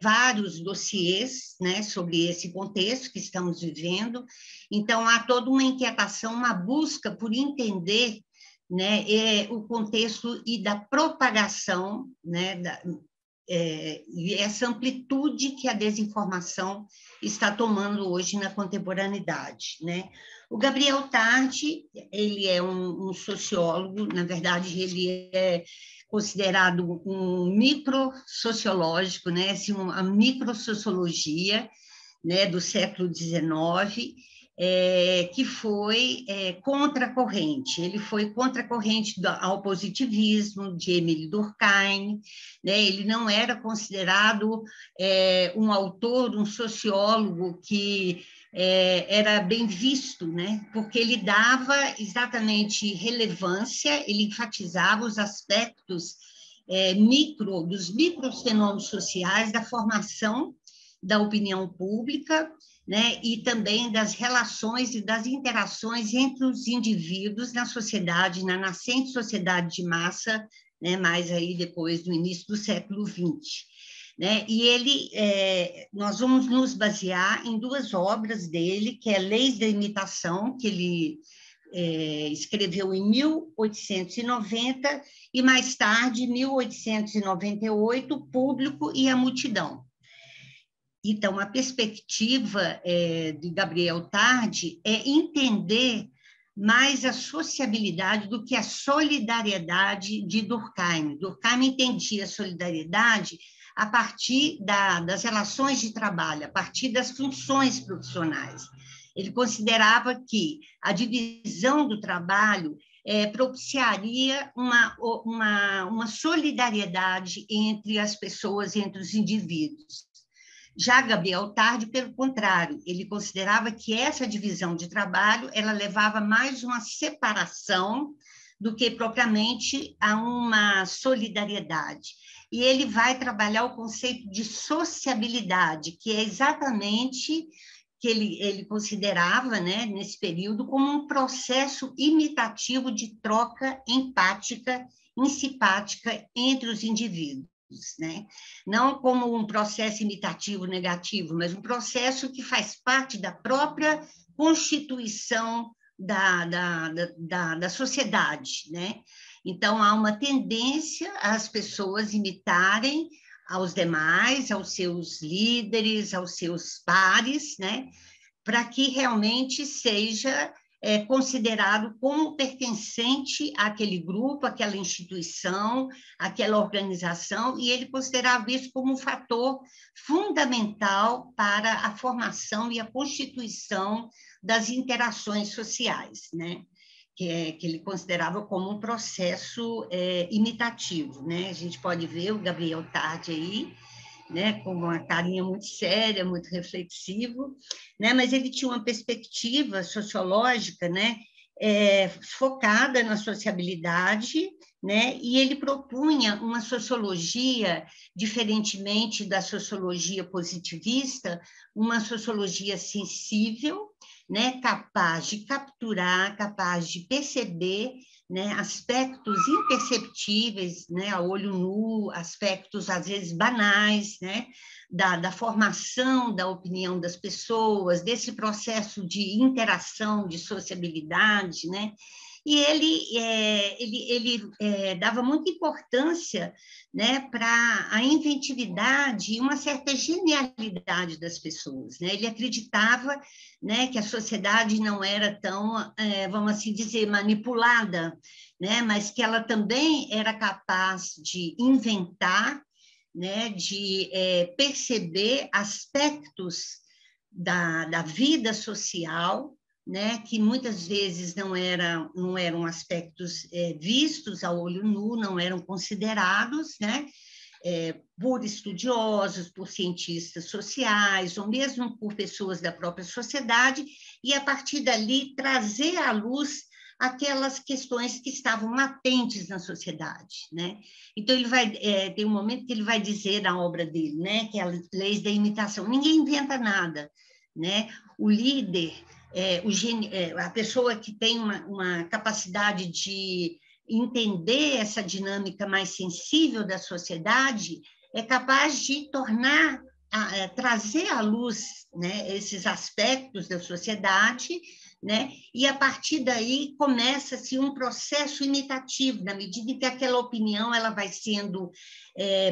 vários dossiês, né, sobre esse contexto que estamos vivendo. Então, há toda uma inquietação, uma busca por entender, né, o contexto e da propagação, né, e essa amplitude que a desinformação está tomando hoje na contemporaneidade, né? O Gabriel Tarde, ele é um sociólogo, na verdade, ele é considerado um microsociológico, né? Assim, a microsociologia, né, do século XIX, que foi contracorrente. Ele foi contracorrente ao positivismo de Émile Durkheim, né? Ele não era considerado um autor, um sociólogo que era bem visto, né? Porque ele dava exatamente relevância, ele enfatizava os aspectos dos microfenômenos sociais, da formação da opinião pública, né, e também das relações e das interações entre os indivíduos na sociedade, na nascente sociedade de massa, né, mais aí depois do início do século XX. Né? E nós vamos nos basear em duas obras dele, que é Leis da Imitação, que ele escreveu em 1890, e mais tarde, em 1898, Público e a Multidão. Então, a perspectiva de Gabriel Tarde é entender mais a sociabilidade do que a solidariedade de Durkheim. Durkheim entendia a solidariedade a partir das relações de trabalho, a partir das funções profissionais. Ele considerava que a divisão do trabalho propiciaria uma solidariedade entre as pessoas, entre os indivíduos. Já Gabriel Tarde, pelo contrário, ele considerava que essa divisão de trabalho ela levava mais uma separação do que propriamente a uma solidariedade. E ele vai trabalhar o conceito de sociabilidade, que é exatamente que ele considerava, né, nesse período, como um processo imitativo de troca empática e simpática entre os indivíduos. Né? Não como um processo imitativo negativo, mas um processo que faz parte da própria constituição da sociedade. Né? Então, há uma tendência às pessoas imitarem aos demais, aos seus líderes, aos seus pares, né? Para que realmente seja considerado como pertencente àquele grupo, àquela instituição, àquela organização, e ele considerava isso como um fator fundamental para a formação e a constituição das interações sociais, né? Que ele considerava como um processo imitativo, né? A gente pode ver o Gabriel Tarde aí, né, com uma carinha muito séria, muito reflexivo, né, mas ele tinha uma perspectiva sociológica, né, focada na sociabilidade, né, e ele propunha uma sociologia, diferentemente da sociologia positivista, uma sociologia sensível, né, capaz de capturar, capaz de perceber, né, aspectos imperceptíveis, né, a olho nu, aspectos às vezes banais, né, da formação da opinião das pessoas, desse processo de interação, de sociabilidade, né? E ele dava muita importância, né, para a inventividade e uma certa genialidade das pessoas. Né? Ele acreditava, né, que a sociedade não era tão, vamos assim dizer, manipulada, né, mas que ela também era capaz de inventar, né, de perceber aspectos da vida social, né, que muitas vezes não eram aspectos vistos ao olho nu, não eram considerados, né, por estudiosos, por cientistas sociais, ou mesmo por pessoas da própria sociedade, e, a partir dali, trazer à luz aquelas questões que estavam latentes na sociedade, né? Então, ele vai tem um momento que ele vai dizer na obra dele, né, que é as leis da imitação. Ninguém inventa nada, né? O líder, a pessoa que tem uma capacidade de entender essa dinâmica mais sensível da sociedade, é capaz de trazer à luz, né, esses aspectos da sociedade, né, e, a partir daí, começa-se um processo imitativo, na medida em que aquela opinião ela vai sendo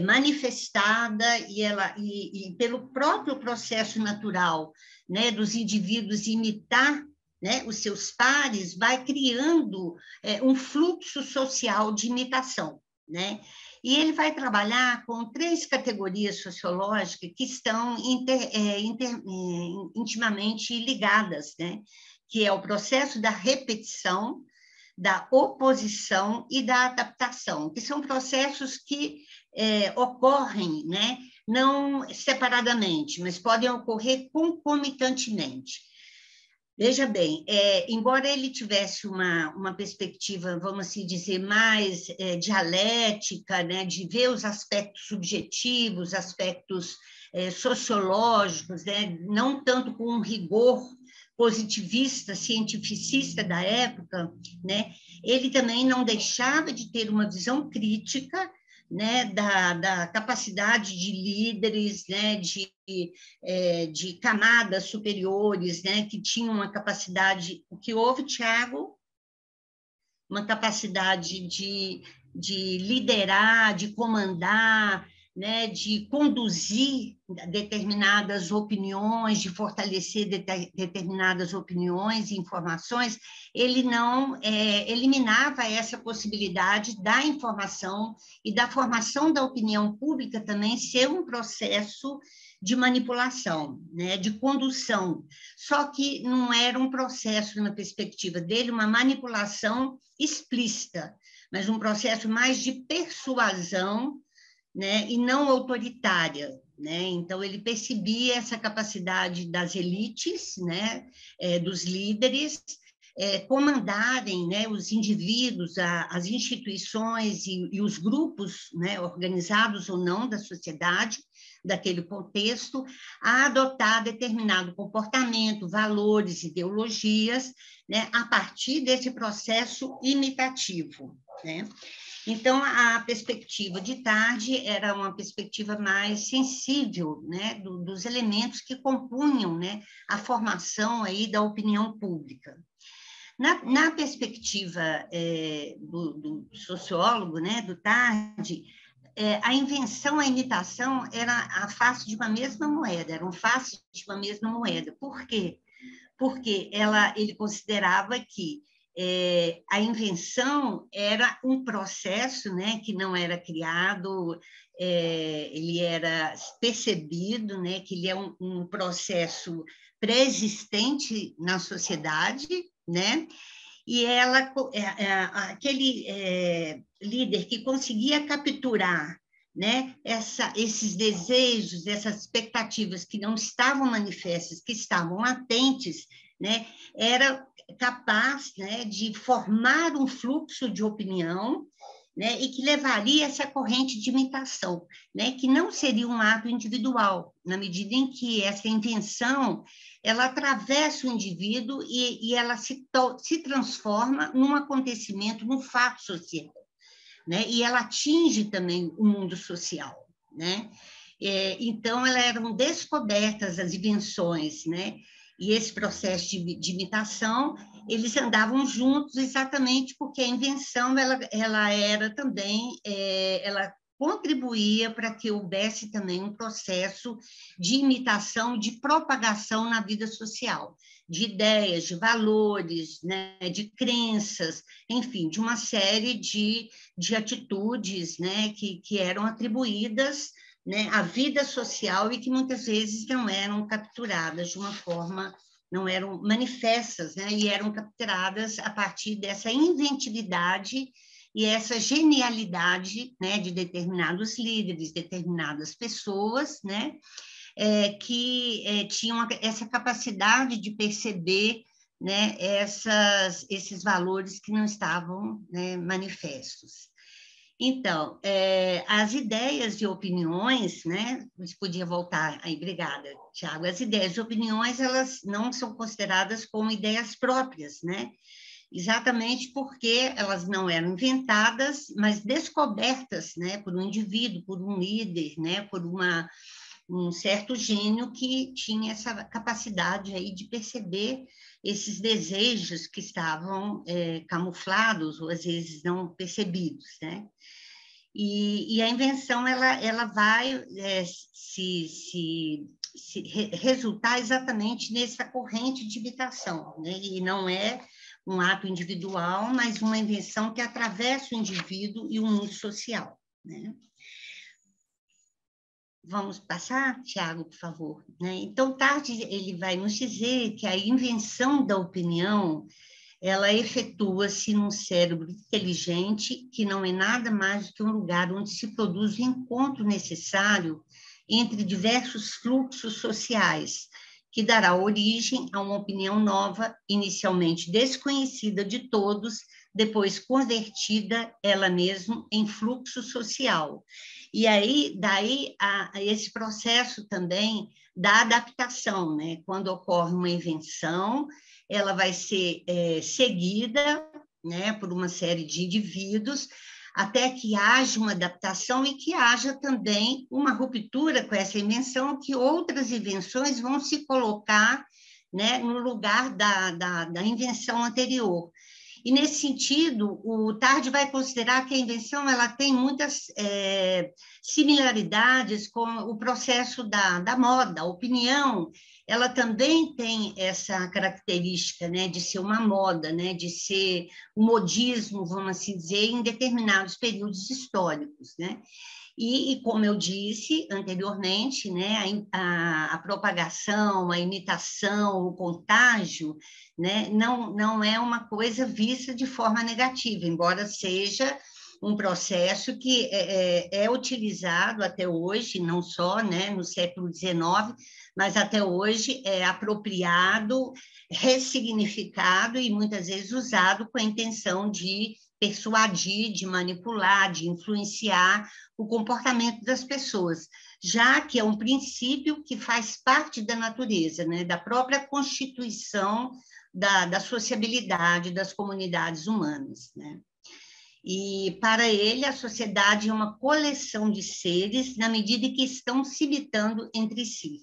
manifestada e pelo próprio processo natural, né, dos indivíduos imitar, né, os seus pares, vai criando um fluxo social de imitação, né? E ele vai trabalhar com 3 categorias sociológicas que estão intimamente ligadas, né? Que é o processo da repetição, da oposição e da adaptação, que são processos que ocorrem, né, não separadamente, mas podem ocorrer concomitantemente. Veja bem, embora ele tivesse uma perspectiva, vamos assim dizer, mais dialética, né, de ver os aspectos subjetivos, aspectos sociológicos, né, não tanto com um rigor positivista, cientificista da época, né, ele também não deixava de ter uma visão crítica, né, da capacidade de líderes, né, de camadas superiores, né, que tinham uma capacidade, o que houve, Tiago? Uma capacidade de liderar, de comandar, né, de conduzir determinadas opiniões, de fortalecer determinadas opiniões e informações. Ele não eliminava essa possibilidade da informação e da formação da opinião pública também ser um processo de manipulação, né, de condução. Só que não era um processo, na perspectiva dele, uma manipulação explícita, mas um processo mais de persuasão, né, e não autoritária, né? Então, ele percebia essa capacidade das elites, né, dos líderes, comandarem, né, os indivíduos, as instituições e os grupos, né, organizados ou não da sociedade, daquele contexto, a adotar determinado comportamento, valores, ideologias, né, a partir desse processo imitativo, né? Então, a perspectiva de Tarde era uma perspectiva mais sensível, né, dos elementos que compunham, né, a formação aí da opinião pública. Na perspectiva do sociólogo, né, do Tarde, a invenção, a imitação era a face de uma mesma moeda, eram faces de uma mesma moeda. Por quê? Porque ele considerava que a invenção era um processo, né, que não era criado, ele era percebido, né, que ele é um processo pré-existente na sociedade, né? E aquele líder que conseguia capturar, né, esses desejos, essas expectativas que não estavam manifestas, que estavam latentes, né, era capaz, né, de formar um fluxo de opinião, né, e que levaria essa corrente de imitação, né, que não seria um ato individual, na medida em que essa invenção ela atravessa o indivíduo e ela se transforma num acontecimento, num fato social, né, e ela atinge também o mundo social, né? Então, eram descobertas as invenções, né? E esse processo de imitação, eles andavam juntos exatamente porque a invenção, ela era também, ela contribuía para que houvesse também um processo de imitação, de propagação na vida social, de ideias, de valores, né, de crenças, enfim, de uma série de atitudes, né, que eram atribuídas, né, a vida social e que muitas vezes não eram capturadas de uma forma, não eram manifestas, né, e eram capturadas a partir dessa inventividade e essa genialidade, né, de determinados líderes, determinadas pessoas, né, que tinham essa capacidade de perceber, né, esses valores que não estavam, né, manifestos. Então, as ideias e opiniões, né, você podia voltar aí, obrigada, Tiago, as ideias e opiniões, elas não são consideradas como ideias próprias, né, exatamente porque elas não eram inventadas, mas descobertas, né, por um indivíduo, por um líder, né, por um certo gênio que tinha essa capacidade aí de perceber esses desejos que estavam camuflados ou às vezes não percebidos, né? E a invenção ela vai resultar exatamente nessa corrente de imitação, né? E não é um ato individual, mas uma invenção que atravessa o indivíduo e o mundo social, né? Vamos passar, Tiago, por favor. Né? Então, Tarde ele vai nos dizer que a invenção da opinião ela efetua-se num cérebro inteligente que não é nada mais do que um lugar onde se produz o encontro necessário entre diversos fluxos sociais, que dará origem a uma opinião nova, inicialmente desconhecida de todos, depois convertida ela mesma em fluxo social. E aí, daí, a esse processo também da adaptação, né? Quando ocorre uma invenção, ela vai ser seguida, né, por uma série de indivíduos, até que haja uma adaptação e que haja também uma ruptura com essa invenção, que outras invenções vão se colocar, né, no lugar da invenção anterior. E, nesse sentido, o Tarde vai considerar que a invenção ela tem muitas similaridades com o processo da moda. A opinião ela também tem essa característica, né, de ser uma moda, né, de ser um modismo, vamos assim dizer, em determinados períodos históricos, né? E como eu disse anteriormente, né, a propagação, a imitação, o contágio, né, não é uma coisa vista de forma negativa, embora seja um processo que é utilizado até hoje, não só, né, no século XIX, mas até hoje é apropriado, ressignificado e muitas vezes usado com a intenção de persuadir, de manipular, de influenciar o comportamento das pessoas, já que é um princípio que faz parte da natureza, né, da própria constituição da sociabilidade das comunidades humanas, né? E, para ele, a sociedade é uma coleção de seres na medida em que estão se imitando entre si.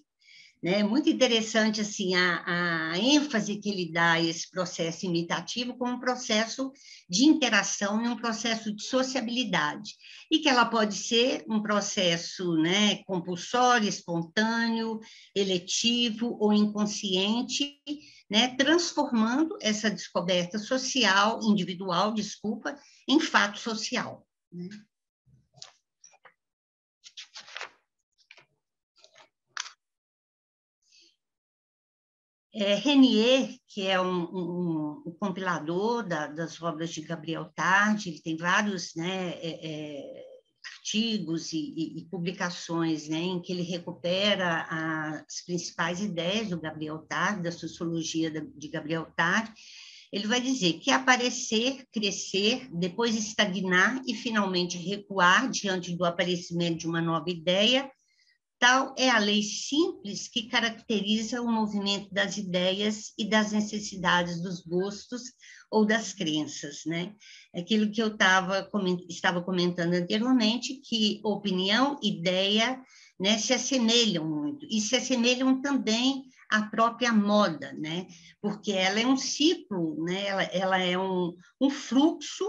Né? Muito interessante assim, a ênfase que ele dá a esse processo imitativo como um processo de interação e um processo de sociabilidade, e que ela pode ser um processo, né, compulsório, espontâneo, eletivo ou inconsciente, né, transformando essa descoberta social, individual, em fato social. Né? Renier, que é um compilador das obras de Gabriel Tarde, ele tem vários, né, artigos e publicações, né, em que ele recupera as principais ideias do Gabriel Tarde, da sociologia de Gabriel Tarde. Ele vai dizer que aparecer, crescer, depois estagnar e finalmente recuar diante do aparecimento de uma nova ideia, tal é a lei simples que caracteriza o movimento das ideias e das necessidades dos gostos ou das crenças, né? Aquilo que eu estava comentando anteriormente, que opinião, ideia, né, se assemelham muito, e se assemelham também à própria moda, né? Porque ela é um ciclo, né? Ela é um fluxo,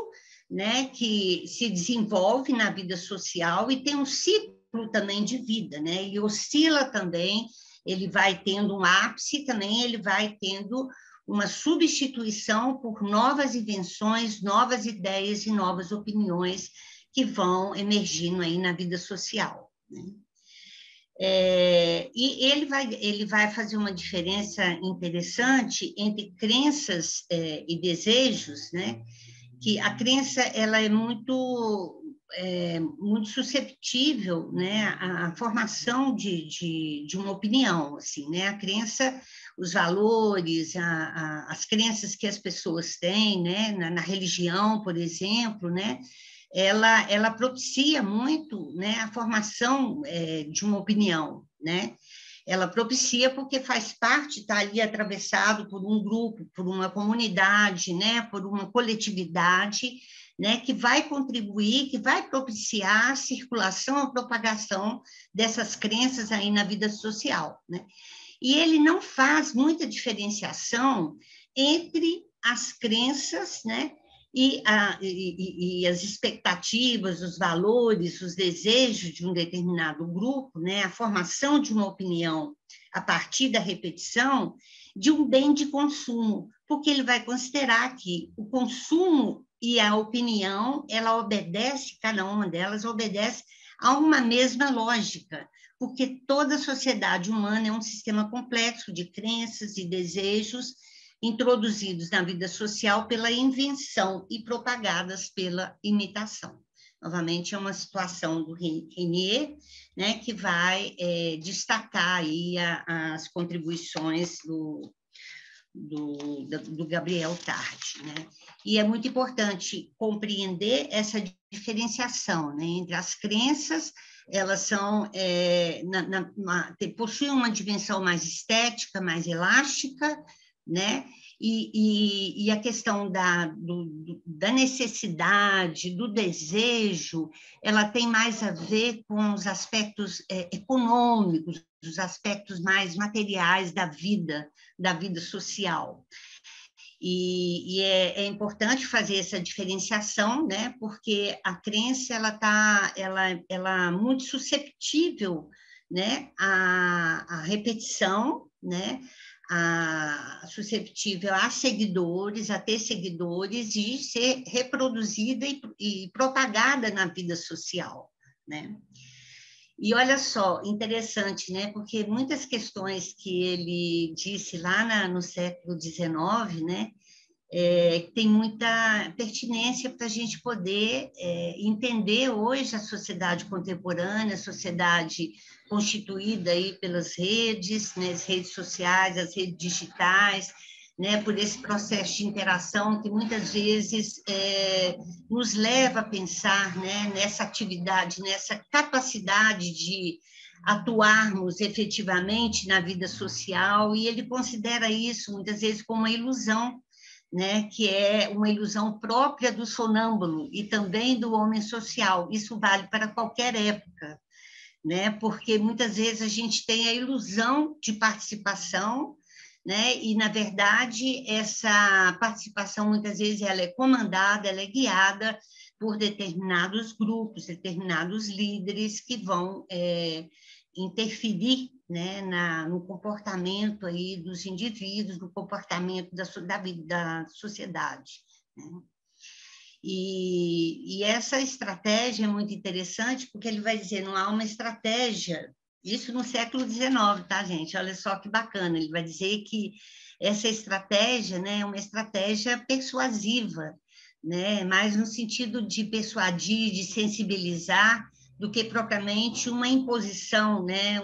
né, que se desenvolve na vida social e tem um ciclo também de vida, né? E oscila também, ele vai tendo um ápice, também ele vai tendo uma substituição por novas invenções, novas ideias e novas opiniões que vão emergindo aí na vida social, né? E ele vai fazer uma diferença interessante entre crenças e desejos, né? Que a crença ela é muito susceptível, né, à formação de uma opinião, assim, né? A crença, os valores, as crenças que as pessoas têm, né, na religião, por exemplo, né? Ela propicia muito, né, a formação de uma opinião, né? Ela propicia porque faz parte, está ali atravessado por um grupo, por uma comunidade, né, por uma coletividade, né, que vai contribuir, que vai propiciar a circulação, a propagação dessas crenças aí na vida social, né? E ele não faz muita diferenciação entre as crenças, né, e as expectativas, os valores, os desejos de um determinado grupo, né, a formação de uma opinião a partir da repetição de um bem de consumo, porque ele vai considerar que o consumo e a opinião, ela obedece, cada uma delas obedece a uma mesma lógica, porque toda a sociedade humana é um sistema complexo de crenças e desejos introduzidos na vida social pela invenção e propagadas pela imitação. Novamente, é uma situação do Renier, né, que vai destacar aí as contribuições do Gabriel Tarde, né? E é muito importante compreender essa diferenciação, né, entre as crenças, elas são possuem uma dimensão mais estética, mais elástica, né? E a questão da necessidade, do desejo, ela tem mais a ver com os aspectos econômicos, os aspectos mais materiais da vida social. E é importante fazer essa diferenciação, né? Porque a crença ela é muito susceptível, né, à repetição, né? Susceptível a seguidores, a ter seguidores e ser reproduzida e propagada na vida social, né? E olha só, interessante, né? Porque muitas questões que ele disse lá no século XIX, né? Tem muita pertinência para a gente poder entender hoje a sociedade contemporânea, a sociedade constituída aí pelas redes, né, as redes sociais, as redes digitais, né, por esse processo de interação que muitas vezes nos leva a pensar, né, nessa atividade, nessa capacidade de atuarmos efetivamente na vida social, e ele considera isso muitas vezes como uma ilusão, né, que é uma ilusão própria do sonâmbulo e também do homem social. Isso vale para qualquer época, né, porque muitas vezes a gente tem a ilusão de participação, né, e, na verdade, essa participação, muitas vezes, ela é comandada, ela é guiada por determinados grupos, determinados líderes que vão interferir, né, no comportamento aí dos indivíduos, no comportamento da sociedade, né? E essa estratégia é muito interessante, porque ele vai dizer, não há uma estratégia, isso no século XIX, tá, gente? Olha só que bacana, ele vai dizer que essa estratégia, né, é uma estratégia persuasiva, né, mais no sentido de persuadir, de sensibilizar, do que propriamente uma imposição, né,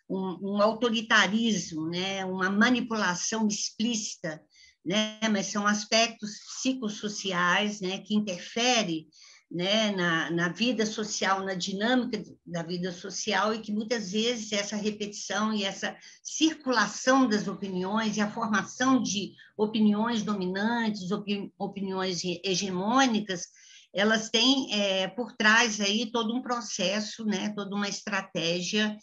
um autoritarismo, né, uma manipulação explícita, né, mas são aspectos psicossociais, né, que interferem, né, na vida social, na dinâmica da vida social, e que muitas vezes essa repetição e essa circulação das opiniões e a formação de opiniões dominantes, opiniões hegemônicas, elas têm por trás aí todo um processo, né, toda uma estratégia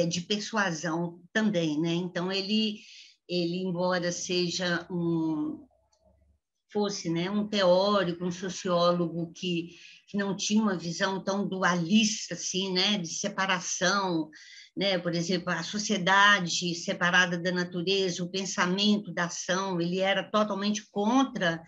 de persuasão também, né? Então ele embora seja fosse, né, um teórico, um sociólogo que não tinha uma visão tão dualista assim, né, de separação, né, por exemplo, a sociedade separada da natureza, o pensamento da ação, ele era totalmente contra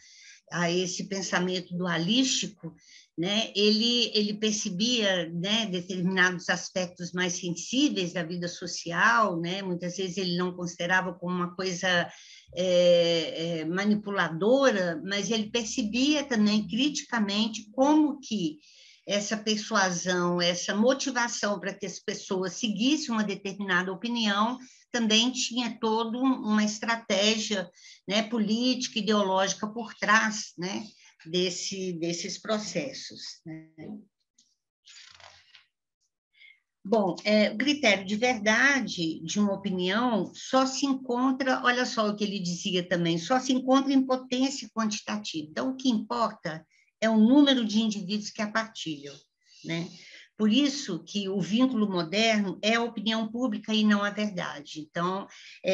a esse pensamento dualístico, né, ele percebia, né, determinados aspectos mais sensíveis da vida social, né, muitas vezes ele não considerava como uma coisa manipuladora, mas ele percebia também criticamente como que essa persuasão, essa motivação para que as pessoas seguissem uma determinada opinião também tinha toda uma estratégia, né, política, ideológica por trás, né, desses processos, né? Bom, o critério de verdade de uma opinião só se encontra, olha só o que ele dizia também, só se encontra em potência quantitativa. Então, o que importa é o número de indivíduos que a partilham, né? Por isso que o vínculo moderno é a opinião pública e não a verdade. Então,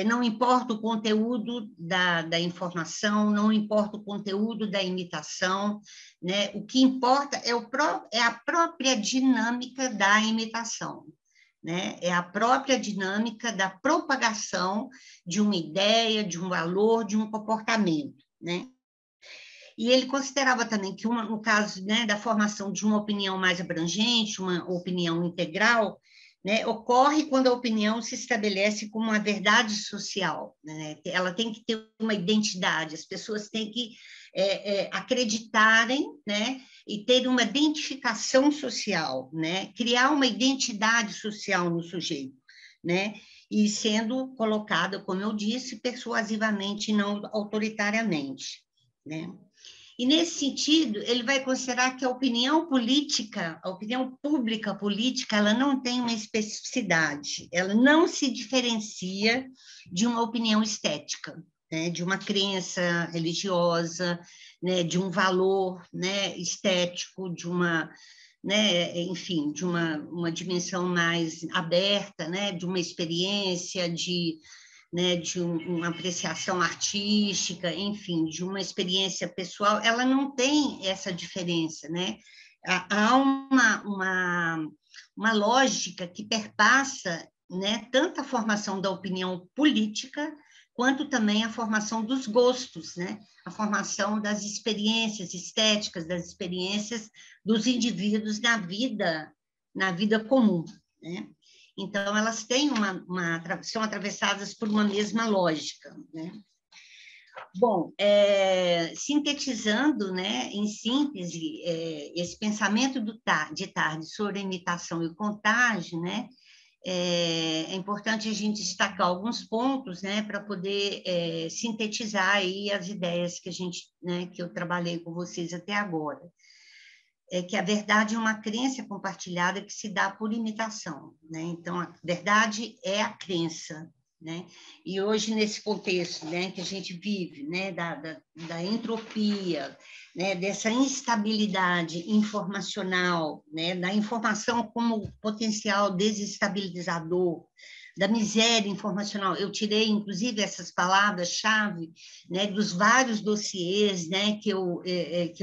não importa o conteúdo da informação, não importa o conteúdo da imitação, né? O que importa é a própria dinâmica da imitação, né? É a própria dinâmica da propagação de uma ideia, de um valor, de um comportamento, né? E ele considerava também que, no caso, né, da formação de uma opinião mais abrangente, uma opinião integral, né, ocorre quando a opinião se estabelece como uma verdade social, né? Ela tem que ter uma identidade, as pessoas têm que acreditarem, né, e ter uma identificação social, né, criar uma identidade social no sujeito, né, e sendo colocada, como eu disse, persuasivamente e não autoritariamente, né? E, nesse sentido, ele vai considerar que a opinião política, a opinião pública política, ela não tem uma especificidade, ela não se diferencia de uma opinião estética, né, de uma crença religiosa, né, de um valor, né, estético, de uma, né, enfim, de uma dimensão mais aberta, né, de uma experiência, né, de uma apreciação artística, enfim, de uma experiência pessoal, ela não tem essa diferença, né? Há uma lógica que perpassa, né, tanto a formação da opinião política, quanto também a formação dos gostos, né? A formação das experiências estéticas, das experiências dos indivíduos na vida comum, né? Então, elas têm são atravessadas por uma mesma lógica, né? Bom, sintetizando, né, em síntese, esse pensamento de Tarde sobre a imitação e contágio, né, é importante a gente destacar alguns pontos, né, para poder sintetizar aí as ideias né, que eu trabalhei com vocês até agora. É que a verdade é uma crença compartilhada que se dá por imitação, né? Então, a verdade é a crença, né? E hoje, nesse contexto, né, que a gente vive, né, da entropia, né, dessa instabilidade informacional, né, da informação como potencial desestabilizador, da miséria informacional. Eu tirei, inclusive, essas palavras-chave, né, dos vários dossiês, né, que eu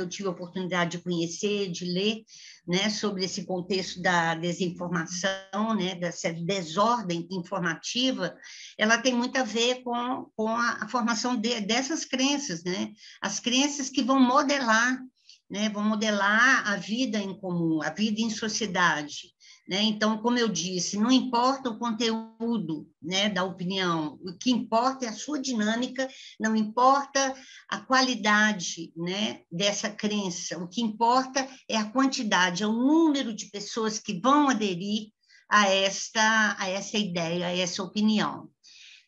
tive a oportunidade de conhecer, de ler, né, sobre esse contexto da desinformação, né, dessa desordem informativa. Ela tem muito a ver com a formação dessas crenças, né, as crenças que vão modelar, né, vão modelar a vida em comum, a vida em sociedade, né? Então, como eu disse, não importa o conteúdo, né, da opinião, o que importa é a sua dinâmica, não importa a qualidade, né, dessa crença, o que importa é a quantidade, é o número de pessoas que vão aderir a essa ideia, a essa opinião,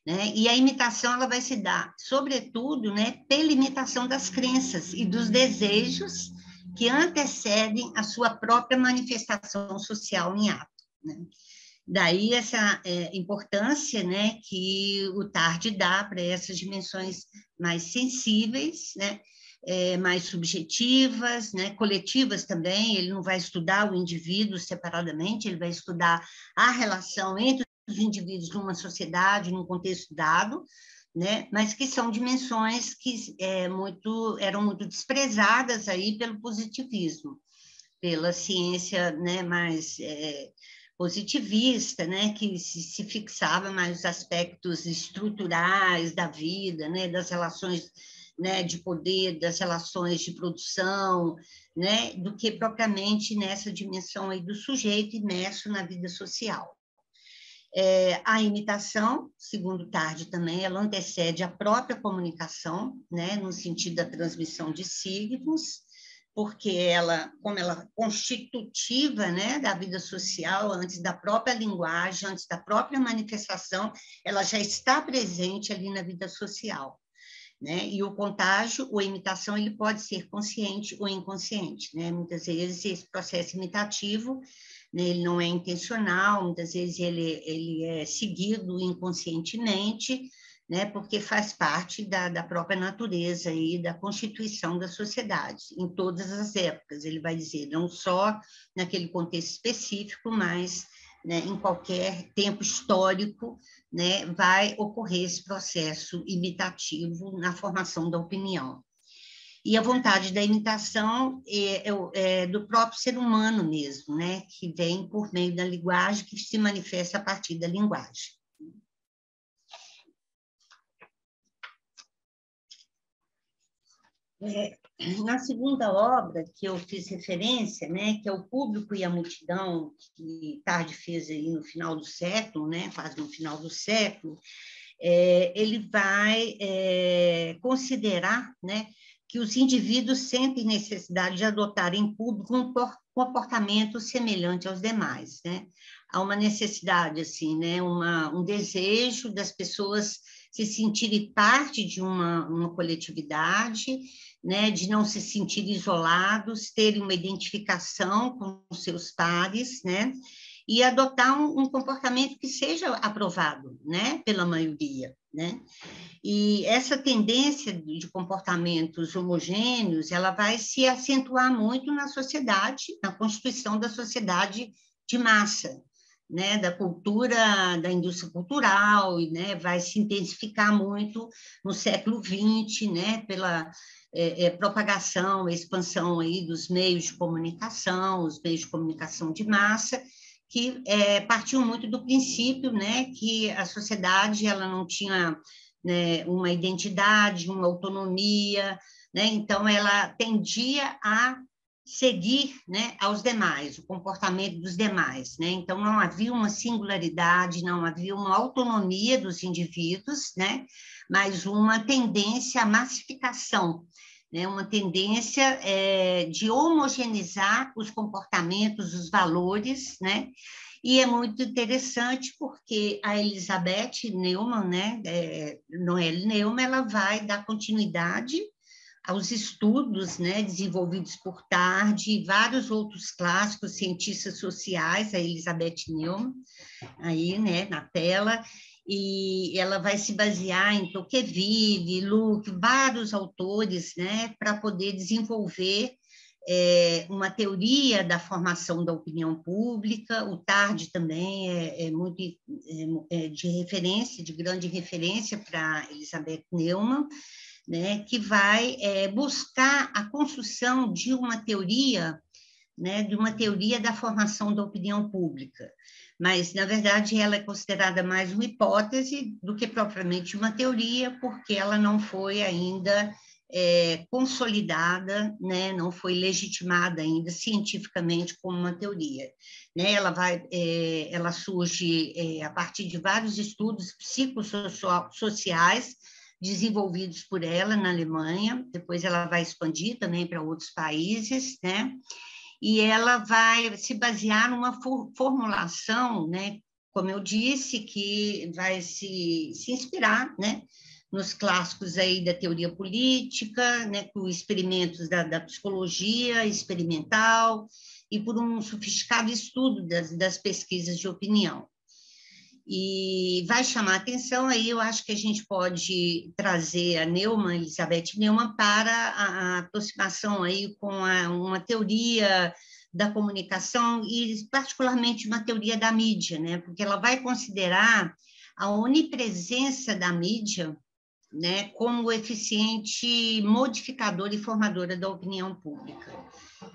né? E a imitação ela vai se dar, sobretudo, né, pela imitação das crenças e dos desejos que antecedem a sua própria manifestação social em ato, né? Daí essa importância, né, que o Tarde dá para essas dimensões mais sensíveis, né, mais subjetivas, né, coletivas também. Ele não vai estudar o indivíduo separadamente, ele vai estudar a relação entre os indivíduos numa sociedade, num contexto dado, né, mas que são dimensões que eram muito desprezadas aí pelo positivismo, pela ciência, né, mais positivista, né, que se fixava mais nos aspectos estruturais da vida, né, das relações, né, de poder, das relações de produção, né, do que propriamente nessa dimensão aí do sujeito imerso na vida social. A imitação, segundo Tarde também, ela antecede a própria comunicação, né, no sentido da transmissão de signos, porque ela, como ela é constitutiva, né, da vida social, antes da própria linguagem, antes da própria manifestação, ela já está presente ali na vida social, né? E o contágio, ou a imitação, ele pode ser consciente ou inconsciente, né? Muitas vezes esse processo imitativo, né, ele não é intencional, muitas vezes ele é seguido inconscientemente, né, porque faz parte da própria natureza e da constituição da sociedade, em todas as épocas, ele vai dizer, não só naquele contexto específico, mas, né, em qualquer tempo histórico, né, vai ocorrer esse processo imitativo na formação da opinião. E a vontade da imitação é do próprio ser humano mesmo, né, que vem por meio da linguagem, que se manifesta a partir da linguagem. Na segunda obra que eu fiz referência, né, que é O Público e a Multidão, que Tarde fez aí no final do século, né, quase no final do século, ele vai considerar, né, que os indivíduos sentem necessidade de adotar em público um comportamento semelhante aos demais, né? Há uma necessidade, assim, né, um desejo das pessoas se sentirem parte de uma coletividade, né, de não se sentirem isolados, terem uma identificação com os seus pares, né, e adotar um comportamento que seja aprovado, né, pela maioria, né? E essa tendência de comportamentos homogêneos, ela vai se acentuar muito na sociedade, na constituição da sociedade de massa, né, da cultura, da indústria cultural, né, vai se intensificar muito no século XX, né, pela propagação, expansão aí dos meios de comunicação, os meios de comunicação de massa, que partiu muito do princípio, né, que a sociedade ela não tinha, né, uma identidade, uma autonomia, né, então ela tendia a seguir, né, aos demais, o comportamento dos demais, né? Então não havia uma singularidade, não havia uma autonomia dos indivíduos, né, mas uma tendência à massificação, né, uma tendência de homogeneizar os comportamentos, os valores, né? E é muito interessante porque a Elizabeth Neumann, né, Noelle Neumann, ela vai dar continuidade aos estudos, né, desenvolvidos por Tarde e vários outros clássicos cientistas sociais, a Elizabeth Neumann, aí, né, na tela, e ela vai se basear em Tocqueville, Luc, vários autores, né, para poder desenvolver uma teoria da formação da opinião pública. O Tarde também é muito de referência, de grande referência para Elizabeth Neumann, né, que vai buscar a construção de uma teoria, né, de uma teoria da formação da opinião pública. Mas, na verdade, ela é considerada mais uma hipótese do que propriamente uma teoria, porque ela não foi ainda consolidada, né, não foi legitimada ainda cientificamente como uma teoria. Né? Ela surge a partir de vários estudos psicossociais desenvolvidos por ela na Alemanha, depois ela vai expandir também para outros países, né? E ela vai se basear numa formulação, né, como eu disse, que vai se inspirar, né, nos clássicos aí da teoria política, né, com experimentos da psicologia experimental e por um sofisticado estudo das pesquisas de opinião. E vai chamar atenção, aí eu acho que a gente pode trazer a Neumann, Elizabeth Neumann, para a aproximação aí com uma teoria da comunicação e particularmente uma teoria da mídia, né? Porque ela vai considerar a onipresença da mídia, né, como eficiente modificadora e formadora da opinião pública,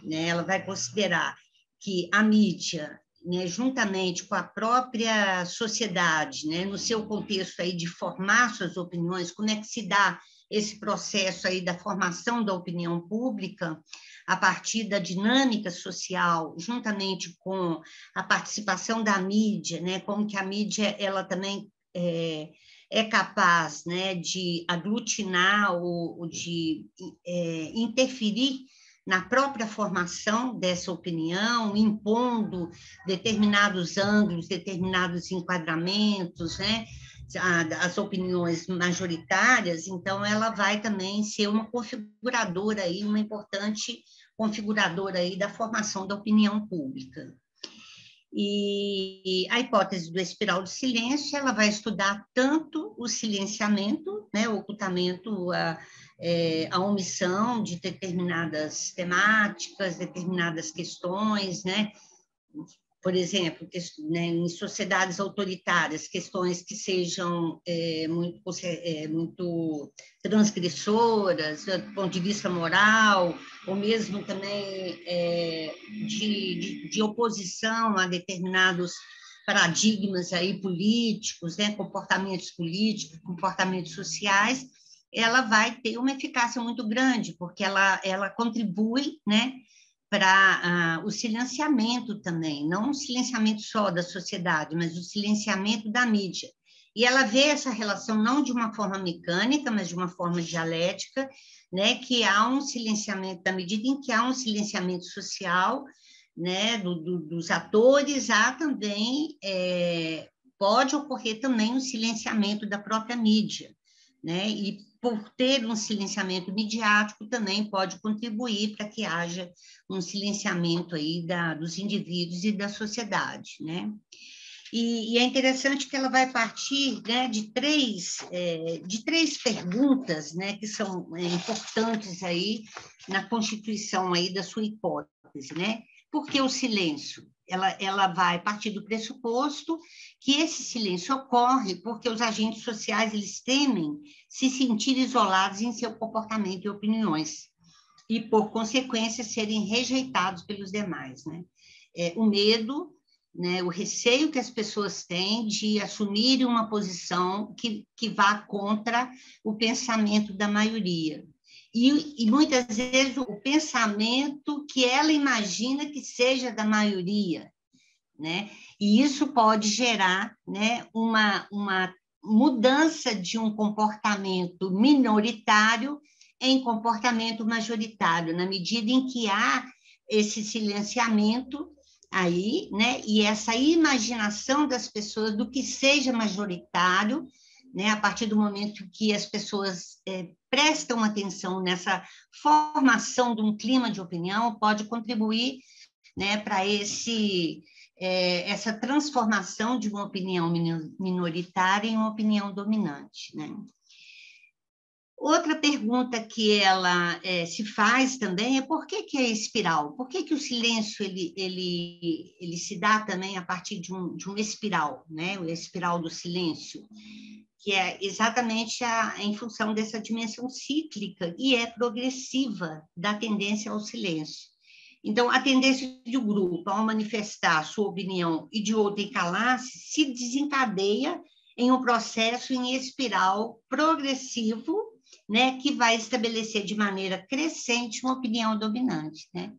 né? Ela vai considerar que a mídia, né, juntamente com a própria sociedade, né, no seu contexto aí de formar suas opiniões, como é que se dá esse processo aí da formação da opinião pública a partir da dinâmica social, juntamente com a participação da mídia, né, como que a mídia ela também é capaz, né, de aglutinar ou de interferir na própria formação dessa opinião, impondo determinados ângulos, determinados enquadramentos, né, as opiniões majoritárias. Então ela vai também ser uma configuradora aí, uma importante configuradora aí da formação da opinião pública. E a hipótese do espiral de silêncio, ela vai estudar tanto o silenciamento, né, o ocultamento, a omissão de determinadas temáticas, determinadas questões, né? Por exemplo, né, em sociedades autoritárias, questões que sejam muito transgressoras, do ponto de vista moral, ou mesmo também de oposição a determinados paradigmas aí políticos, né, comportamentos políticos, comportamentos sociais, ela vai ter uma eficácia muito grande, porque ela contribui, né, para o silenciamento também, não o silenciamento só da sociedade, mas o silenciamento da mídia. E ela vê essa relação não de uma forma mecânica, mas de uma forma dialética, né, que há um silenciamento, da medida em que há um silenciamento social, né, dos atores, há também, pode ocorrer também um silenciamento da própria mídia, né, e por ter um silenciamento midiático também pode contribuir para que haja um silenciamento aí dos indivíduos e da sociedade, né? E é interessante que ela vai partir, né, de três perguntas, né, que são importantes aí na constituição aí da sua hipótese, né? Por que o silêncio? Ela vai partir do pressuposto que esse silêncio ocorre porque os agentes sociais eles temem se sentir isolados em seu comportamento e opiniões e, por consequência, serem rejeitados pelos demais, né? O medo, né, o receio que as pessoas têm de assumirem uma posição que vá contra o pensamento da maioria. E muitas vezes o pensamento que ela imagina que seja da maioria, né? E isso pode gerar, né, uma mudança de um comportamento minoritário em comportamento majoritário, na medida em que há esse silenciamento aí, né, e essa imaginação das pessoas do que seja majoritário, né, a partir do momento que as pessoas prestam atenção nessa formação de um clima de opinião, pode contribuir, né, para essa transformação de uma opinião minoritária em uma opinião dominante, né? Outra pergunta que ela se faz também é por que é espiral? Por que o silêncio ele se dá também a partir de uma espiral, né? O espiral do silêncio, que é exatamente em função dessa dimensão cíclica e progressiva da tendência ao silêncio. Então, a tendência de um grupo ao manifestar sua opinião e de outro em calar-se se desencadeia em um processo em espiral progressivo, né, que vai estabelecer de maneira crescente uma opinião dominante, né?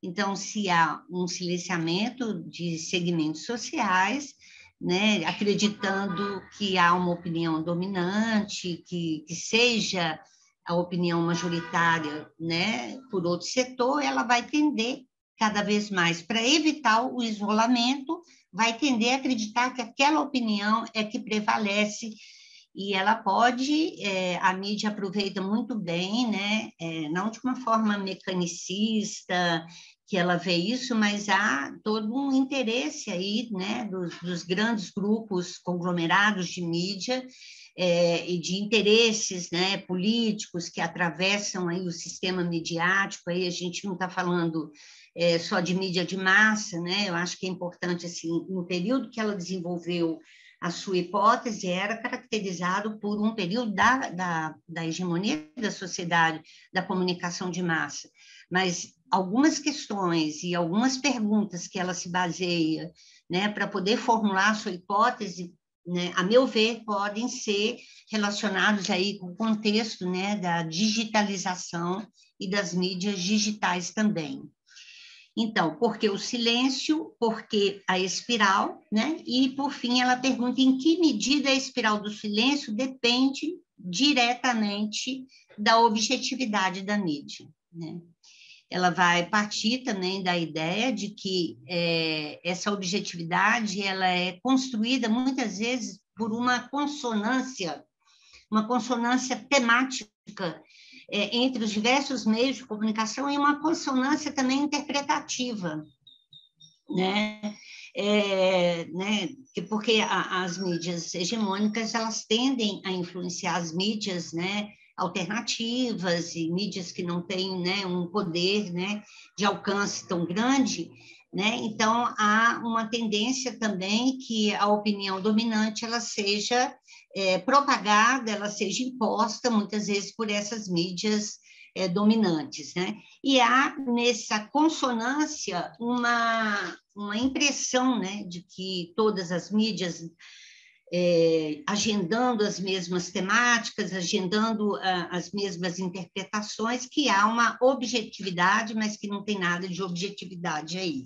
Então, se há um silenciamento de segmentos sociais, né, acreditando que há uma opinião dominante, que seja a opinião majoritária, né, por outro setor, ela vai tender cada vez mais para evitar o isolamento, vai tender a acreditar que aquela opinião é que prevalece. E ela pode, a mídia aproveita muito bem, né? Não de uma forma mecanicista, que ela vê isso, mas há todo um interesse aí, né, dos grandes grupos conglomerados de mídia e de interesses, né, políticos que atravessam aí o sistema midiático. Aí a gente não está falando só de mídia de massa, né? Eu acho que é importante, assim, no período que ela desenvolveu a sua hipótese era caracterizado por um período da hegemonia da sociedade, da comunicação de massa. Mas algumas questões e algumas perguntas que ela se baseia, né, para poder formular a sua hipótese, né, a meu ver, podem ser relacionados aí com o contexto, né, da digitalização e das mídias digitais também. Então, por que o silêncio? Por que a espiral? Né? E, por fim, ela pergunta em que medida a espiral do silêncio depende diretamente da objetividade da mídia. Né? Ela vai partir também da ideia de que essa objetividade ela é construída, muitas vezes, por uma consonância temática entre os diversos meios de comunicação e uma consonância também interpretativa, né? Porque as mídias hegemônicas elas tendem a influenciar as mídias, né, alternativas e mídias que não têm, né, um poder, né, de alcance tão grande, né? Então há uma tendência também que a opinião dominante ela seja propagada, ela seja imposta muitas vezes por essas mídias dominantes, né? E há nessa consonância uma impressão, né, de que todas as mídias agendando as mesmas temáticas, agendando as mesmas interpretações, que há uma objetividade, mas que não tem nada de objetividade aí,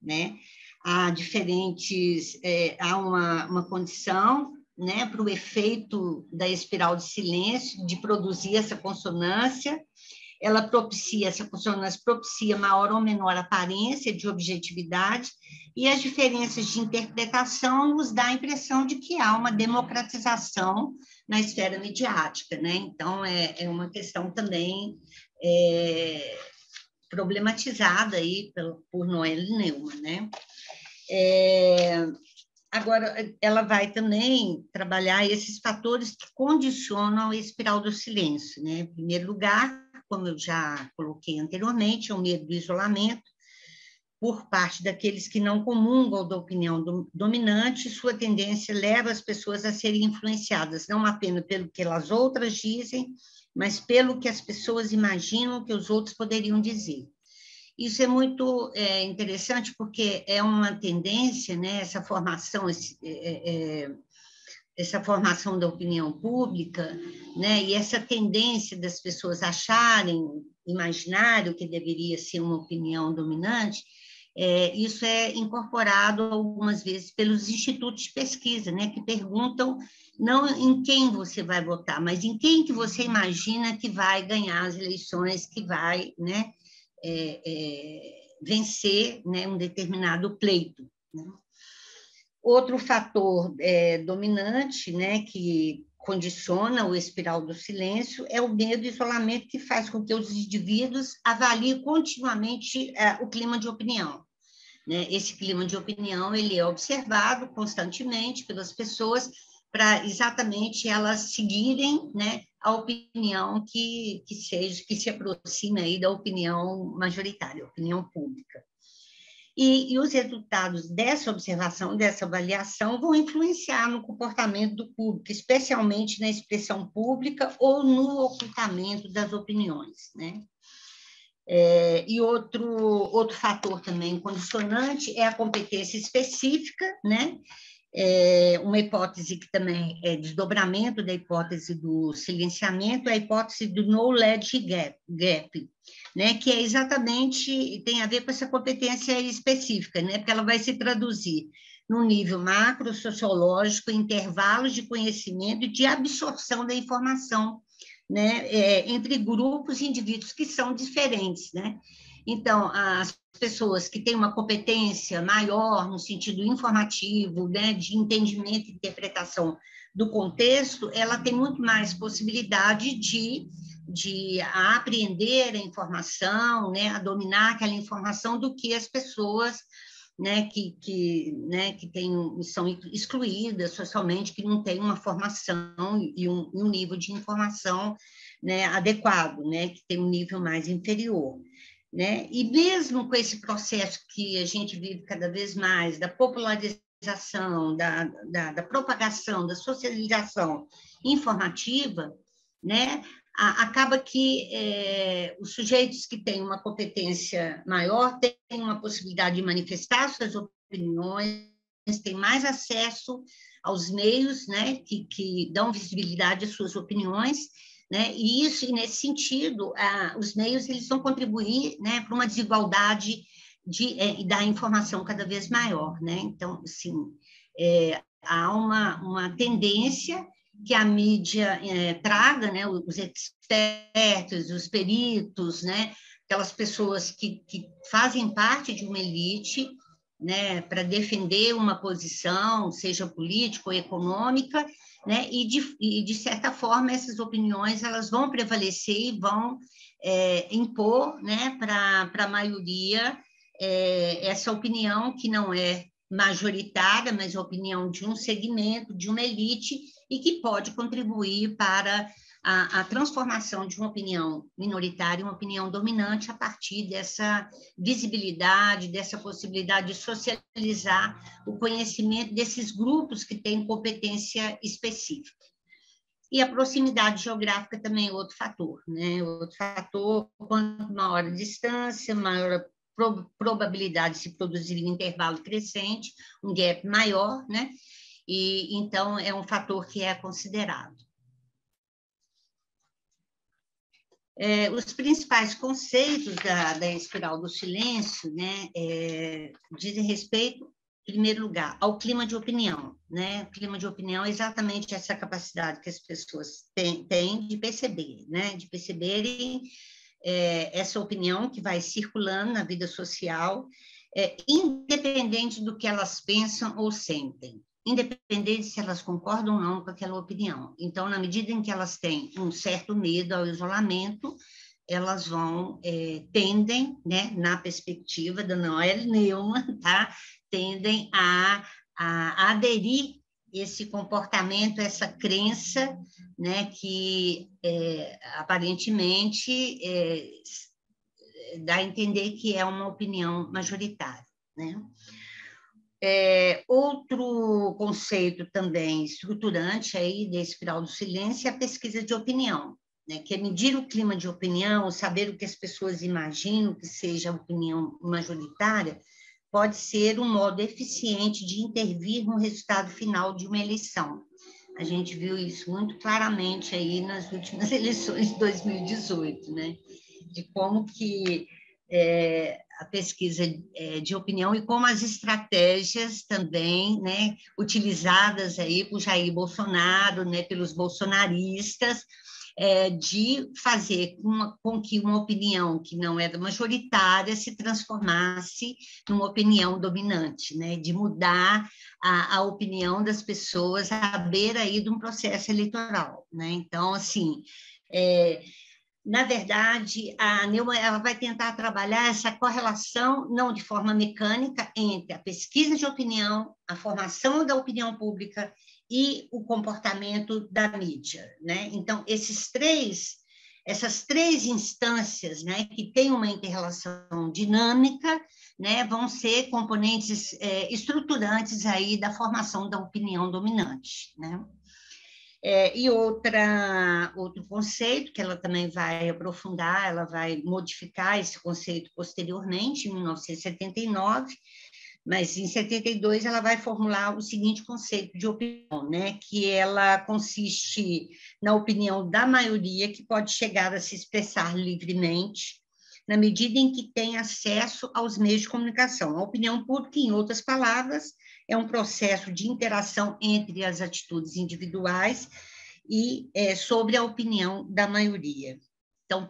né? Há diferentes, há uma condição, né, para o efeito da espiral de silêncio, de produzir essa consonância, essa consonância propicia maior ou menor aparência de objetividade, e as diferenças de interpretação nos dá a impressão de que há uma democratização na esfera midiática, né? Então, é uma questão também problematizada aí por Noelle Neumann, né? Agora, ela vai também trabalhar esses fatores que condicionam a espiral do silêncio, né? Em primeiro lugar, como eu já coloquei anteriormente, é o medo do isolamento por parte daqueles que não comungam da opinião dominante, sua tendência leva as pessoas a serem influenciadas, não apenas pelo que as outras dizem, mas pelo que as pessoas imaginam que os outros poderiam dizer. Isso é muito interessante porque é uma tendência, né, essa formação da opinião pública, né, e essa tendência das pessoas imaginarem o que deveria ser uma opinião dominante, isso é incorporado algumas vezes pelos institutos de pesquisa, né, que perguntam não em quem você vai votar, mas em quem que você imagina que vai ganhar as eleições, que vai, né, vencer, né, um determinado pleito. Né? Outro fator dominante, né, que condiciona o espiral do silêncio é o medo do isolamento, que faz com que os indivíduos avaliem continuamente o clima de opinião. Né? Esse clima de opinião ele é observado constantemente pelas pessoas para exatamente elas seguirem, né, a opinião que se aproxime aí da opinião majoritária, a opinião pública. E os resultados dessa observação, dessa avaliação, vão influenciar no comportamento do público, especialmente na expressão pública ou no ocultamento das opiniões, né? E outro fator também condicionante é a competência específica, né? Uma hipótese que também é desdobramento da hipótese do silenciamento, é a hipótese do knowledge gap, né, que é exatamente, tem a ver com essa competência específica, né, porque ela vai se traduzir no nível macro, sociológico, intervalos de conhecimento e de absorção da informação, né, entre grupos e indivíduos que são diferentes, né. Então, as pessoas que têm uma competência maior no sentido informativo, né, de entendimento e interpretação do contexto, ela tem muito mais possibilidade de apreender a informação, né, a dominar aquela informação do que as pessoas, né, que são excluídas socialmente, que não têm uma formação e um nível de informação, né, adequado, né, que tem um nível mais inferior. Né? E mesmo com esse processo que a gente vive cada vez mais, da popularização, da propagação, da socialização informativa, né? Acaba que os sujeitos que têm uma competência maior têm uma possibilidade de manifestar suas opiniões, têm mais acesso aos meios, né, que dão visibilidade às suas opiniões, né, e isso, nesse sentido, os meios eles vão contribuir, né, para uma desigualdade da informação cada vez maior, né? Então, assim, há uma tendência que a mídia traga, né, os expertos, os peritos, né, aquelas pessoas que fazem parte de uma elite, né, para defender uma posição, seja política ou econômica, né, e de certa forma essas opiniões elas vão prevalecer e vão impor, né, para a maioria essa opinião que não é majoritária, mas a opinião de um segmento, de uma elite, e que pode contribuir para a transformação de uma opinião minoritária em uma opinião dominante a partir dessa visibilidade, dessa possibilidade de socializar o conhecimento desses grupos que têm competência específica. E a proximidade geográfica também é outro fator, né? Outro fator, quanto maior a distância, maior a probabilidade de se produzir um intervalo crescente, um gap maior, né? E então é um fator que é considerado. Os principais conceitos da espiral do silêncio, né, dizem respeito, em primeiro lugar, ao clima de opinião, né? O clima de opinião é exatamente essa capacidade que as pessoas têm de perceber, né? De perceberem essa opinião que vai circulando na vida social, independente do que elas pensam ou sentem, independente se elas concordam ou não com aquela opinião. Então, na medida em que elas têm um certo medo ao isolamento, elas tendem, né, na perspectiva da Noelle Neumann, tá? Tendem a aderir esse comportamento, essa crença, né, que aparentemente dá a entender que é uma opinião majoritária, né? Outro conceito também estruturante aí da espiral do silêncio é a pesquisa de opinião, né, que é medir o clima de opinião, saber o que as pessoas imaginam que seja a opinião majoritária, pode ser um modo eficiente de intervir no resultado final de uma eleição. A gente viu isso muito claramente aí nas últimas eleições de 2018, né? De como que a pesquisa de opinião e como as estratégias também, né, utilizadas aí por Jair Bolsonaro, né, pelos bolsonaristas, de fazer com que uma opinião que não era majoritária se transformasse numa opinião dominante, né? De mudar a opinião das pessoas à beira aí de um processo eleitoral, né? Então, assim, na verdade, a Neumann ela vai tentar trabalhar essa correlação, não de forma mecânica, entre a pesquisa de opinião, a formação da opinião pública e o comportamento da mídia, né? Então, essas três instâncias, né, que têm uma interrelação dinâmica, né, vão ser componentes estruturantes aí da formação da opinião dominante, né? E outro conceito que ela também vai aprofundar, ela vai modificar esse conceito posteriormente, em 1979, mas em 72 ela vai formular o seguinte conceito de opinião, né, que ela consiste na opinião da maioria que pode chegar a se expressar livremente na medida em que tem acesso aos meios de comunicação. A opinião pública, em outras palavras, é um processo de interação entre as atitudes individuais e sobre a opinião da maioria. Então,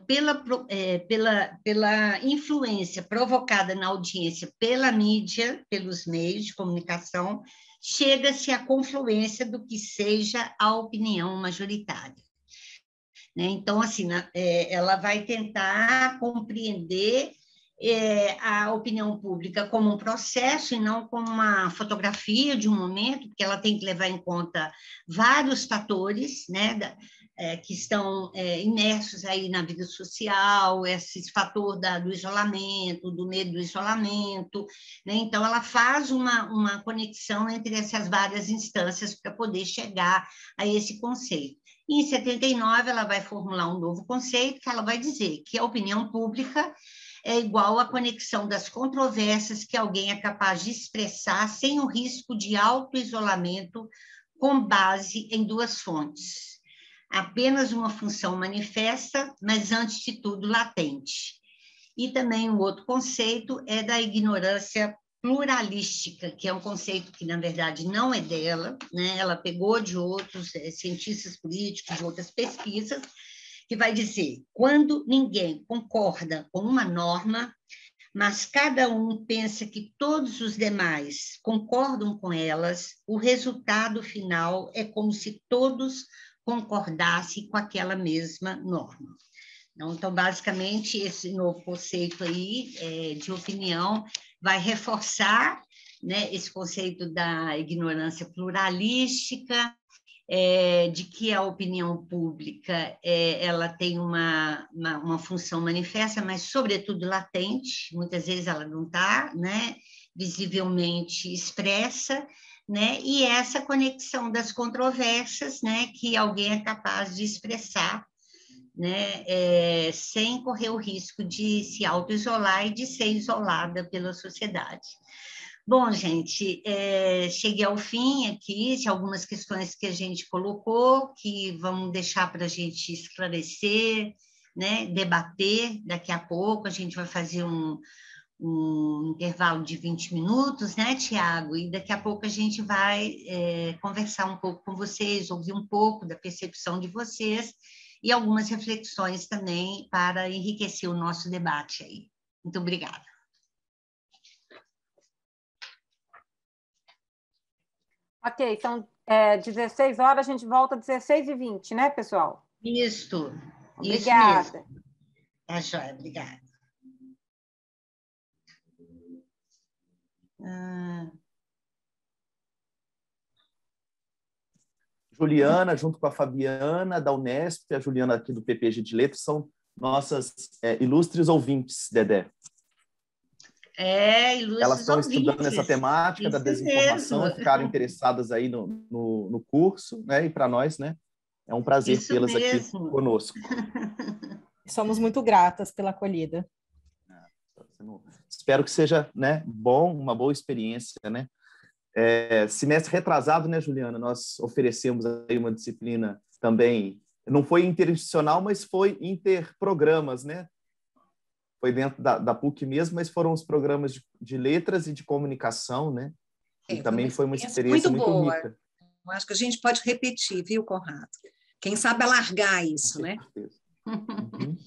pela influência provocada na audiência pela mídia, pelos meios de comunicação, chega-se à confluência do que seja a opinião majoritária. Né? Então, assim, ela vai tentar compreender a opinião pública como um processo e não como uma fotografia de um momento, porque ela tem que levar em conta vários fatores, né, que estão imersos aí na vida social, esse fator do isolamento, do medo do isolamento, né? Então, ela faz uma conexão entre essas várias instâncias para poder chegar a esse conceito. E, em 79, ela vai formular um novo conceito, que ela vai dizer que a opinião pública é igual à conexão das controvérsias que alguém é capaz de expressar sem o risco de auto-isolamento com base em duas fontes. Apenas uma função manifesta, mas antes de tudo latente. E também um outro conceito é da ignorância pluralística, que é um conceito que, na verdade, não é dela, né? Ela pegou de outros cientistas políticos, de outras pesquisas, que vai dizer, quando ninguém concorda com uma norma, mas cada um pensa que todos os demais concordam com elas, o resultado final é como se todos concordassem com aquela mesma norma. Então, basicamente, esse novo conceito aí de opinião vai reforçar, né, esse conceito da ignorância pluralística, de que a opinião pública ela tem uma função manifesta, mas, sobretudo, latente. Muitas vezes ela não está, né, visivelmente expressa, né, e essa conexão das controvérsias, né, que alguém é capaz de expressar, né, sem correr o risco de se auto-isolar e de ser isolada pela sociedade. Bom, gente, cheguei ao fim aqui de algumas questões que a gente colocou, que vamos deixar para a gente esclarecer, né, debater. Daqui a pouco a gente vai fazer um intervalo de 20 minutos, né, Tiago? E daqui a pouco a gente vai conversar um pouco com vocês, ouvir um pouco da percepção de vocês e algumas reflexões também para enriquecer o nosso debate aí. Muito obrigada. Ok, são 16 horas, a gente volta às 16h20, né, pessoal? Isso. Obrigada. Isso mesmo. Tá joia, obrigada. Juliana, junto com a Fabiana, da Unesp, e a Juliana aqui do PPG de Letras, são nossas ilustres ouvintes, Dedé. Ilustres Elas estão ouvintes. estudando essa temática da desinformação e ficaram interessadas aí no curso, né? E para nós, né, é um prazer tê-las aqui conosco. Somos muito gratas pela acolhida. Espero que seja, né, uma boa experiência, né? Semestre retrasado, né, Juliana? Nós oferecemos aí uma disciplina também, não foi interinstitucional, mas foi interprogramas, né? Foi dentro da PUC mesmo, mas foram os programas de letras e de comunicação, né? E também foi uma experiência muito rica. Eu acho que a gente pode repetir, viu, Conrado? Quem sabe alargar isso, né? Uhum.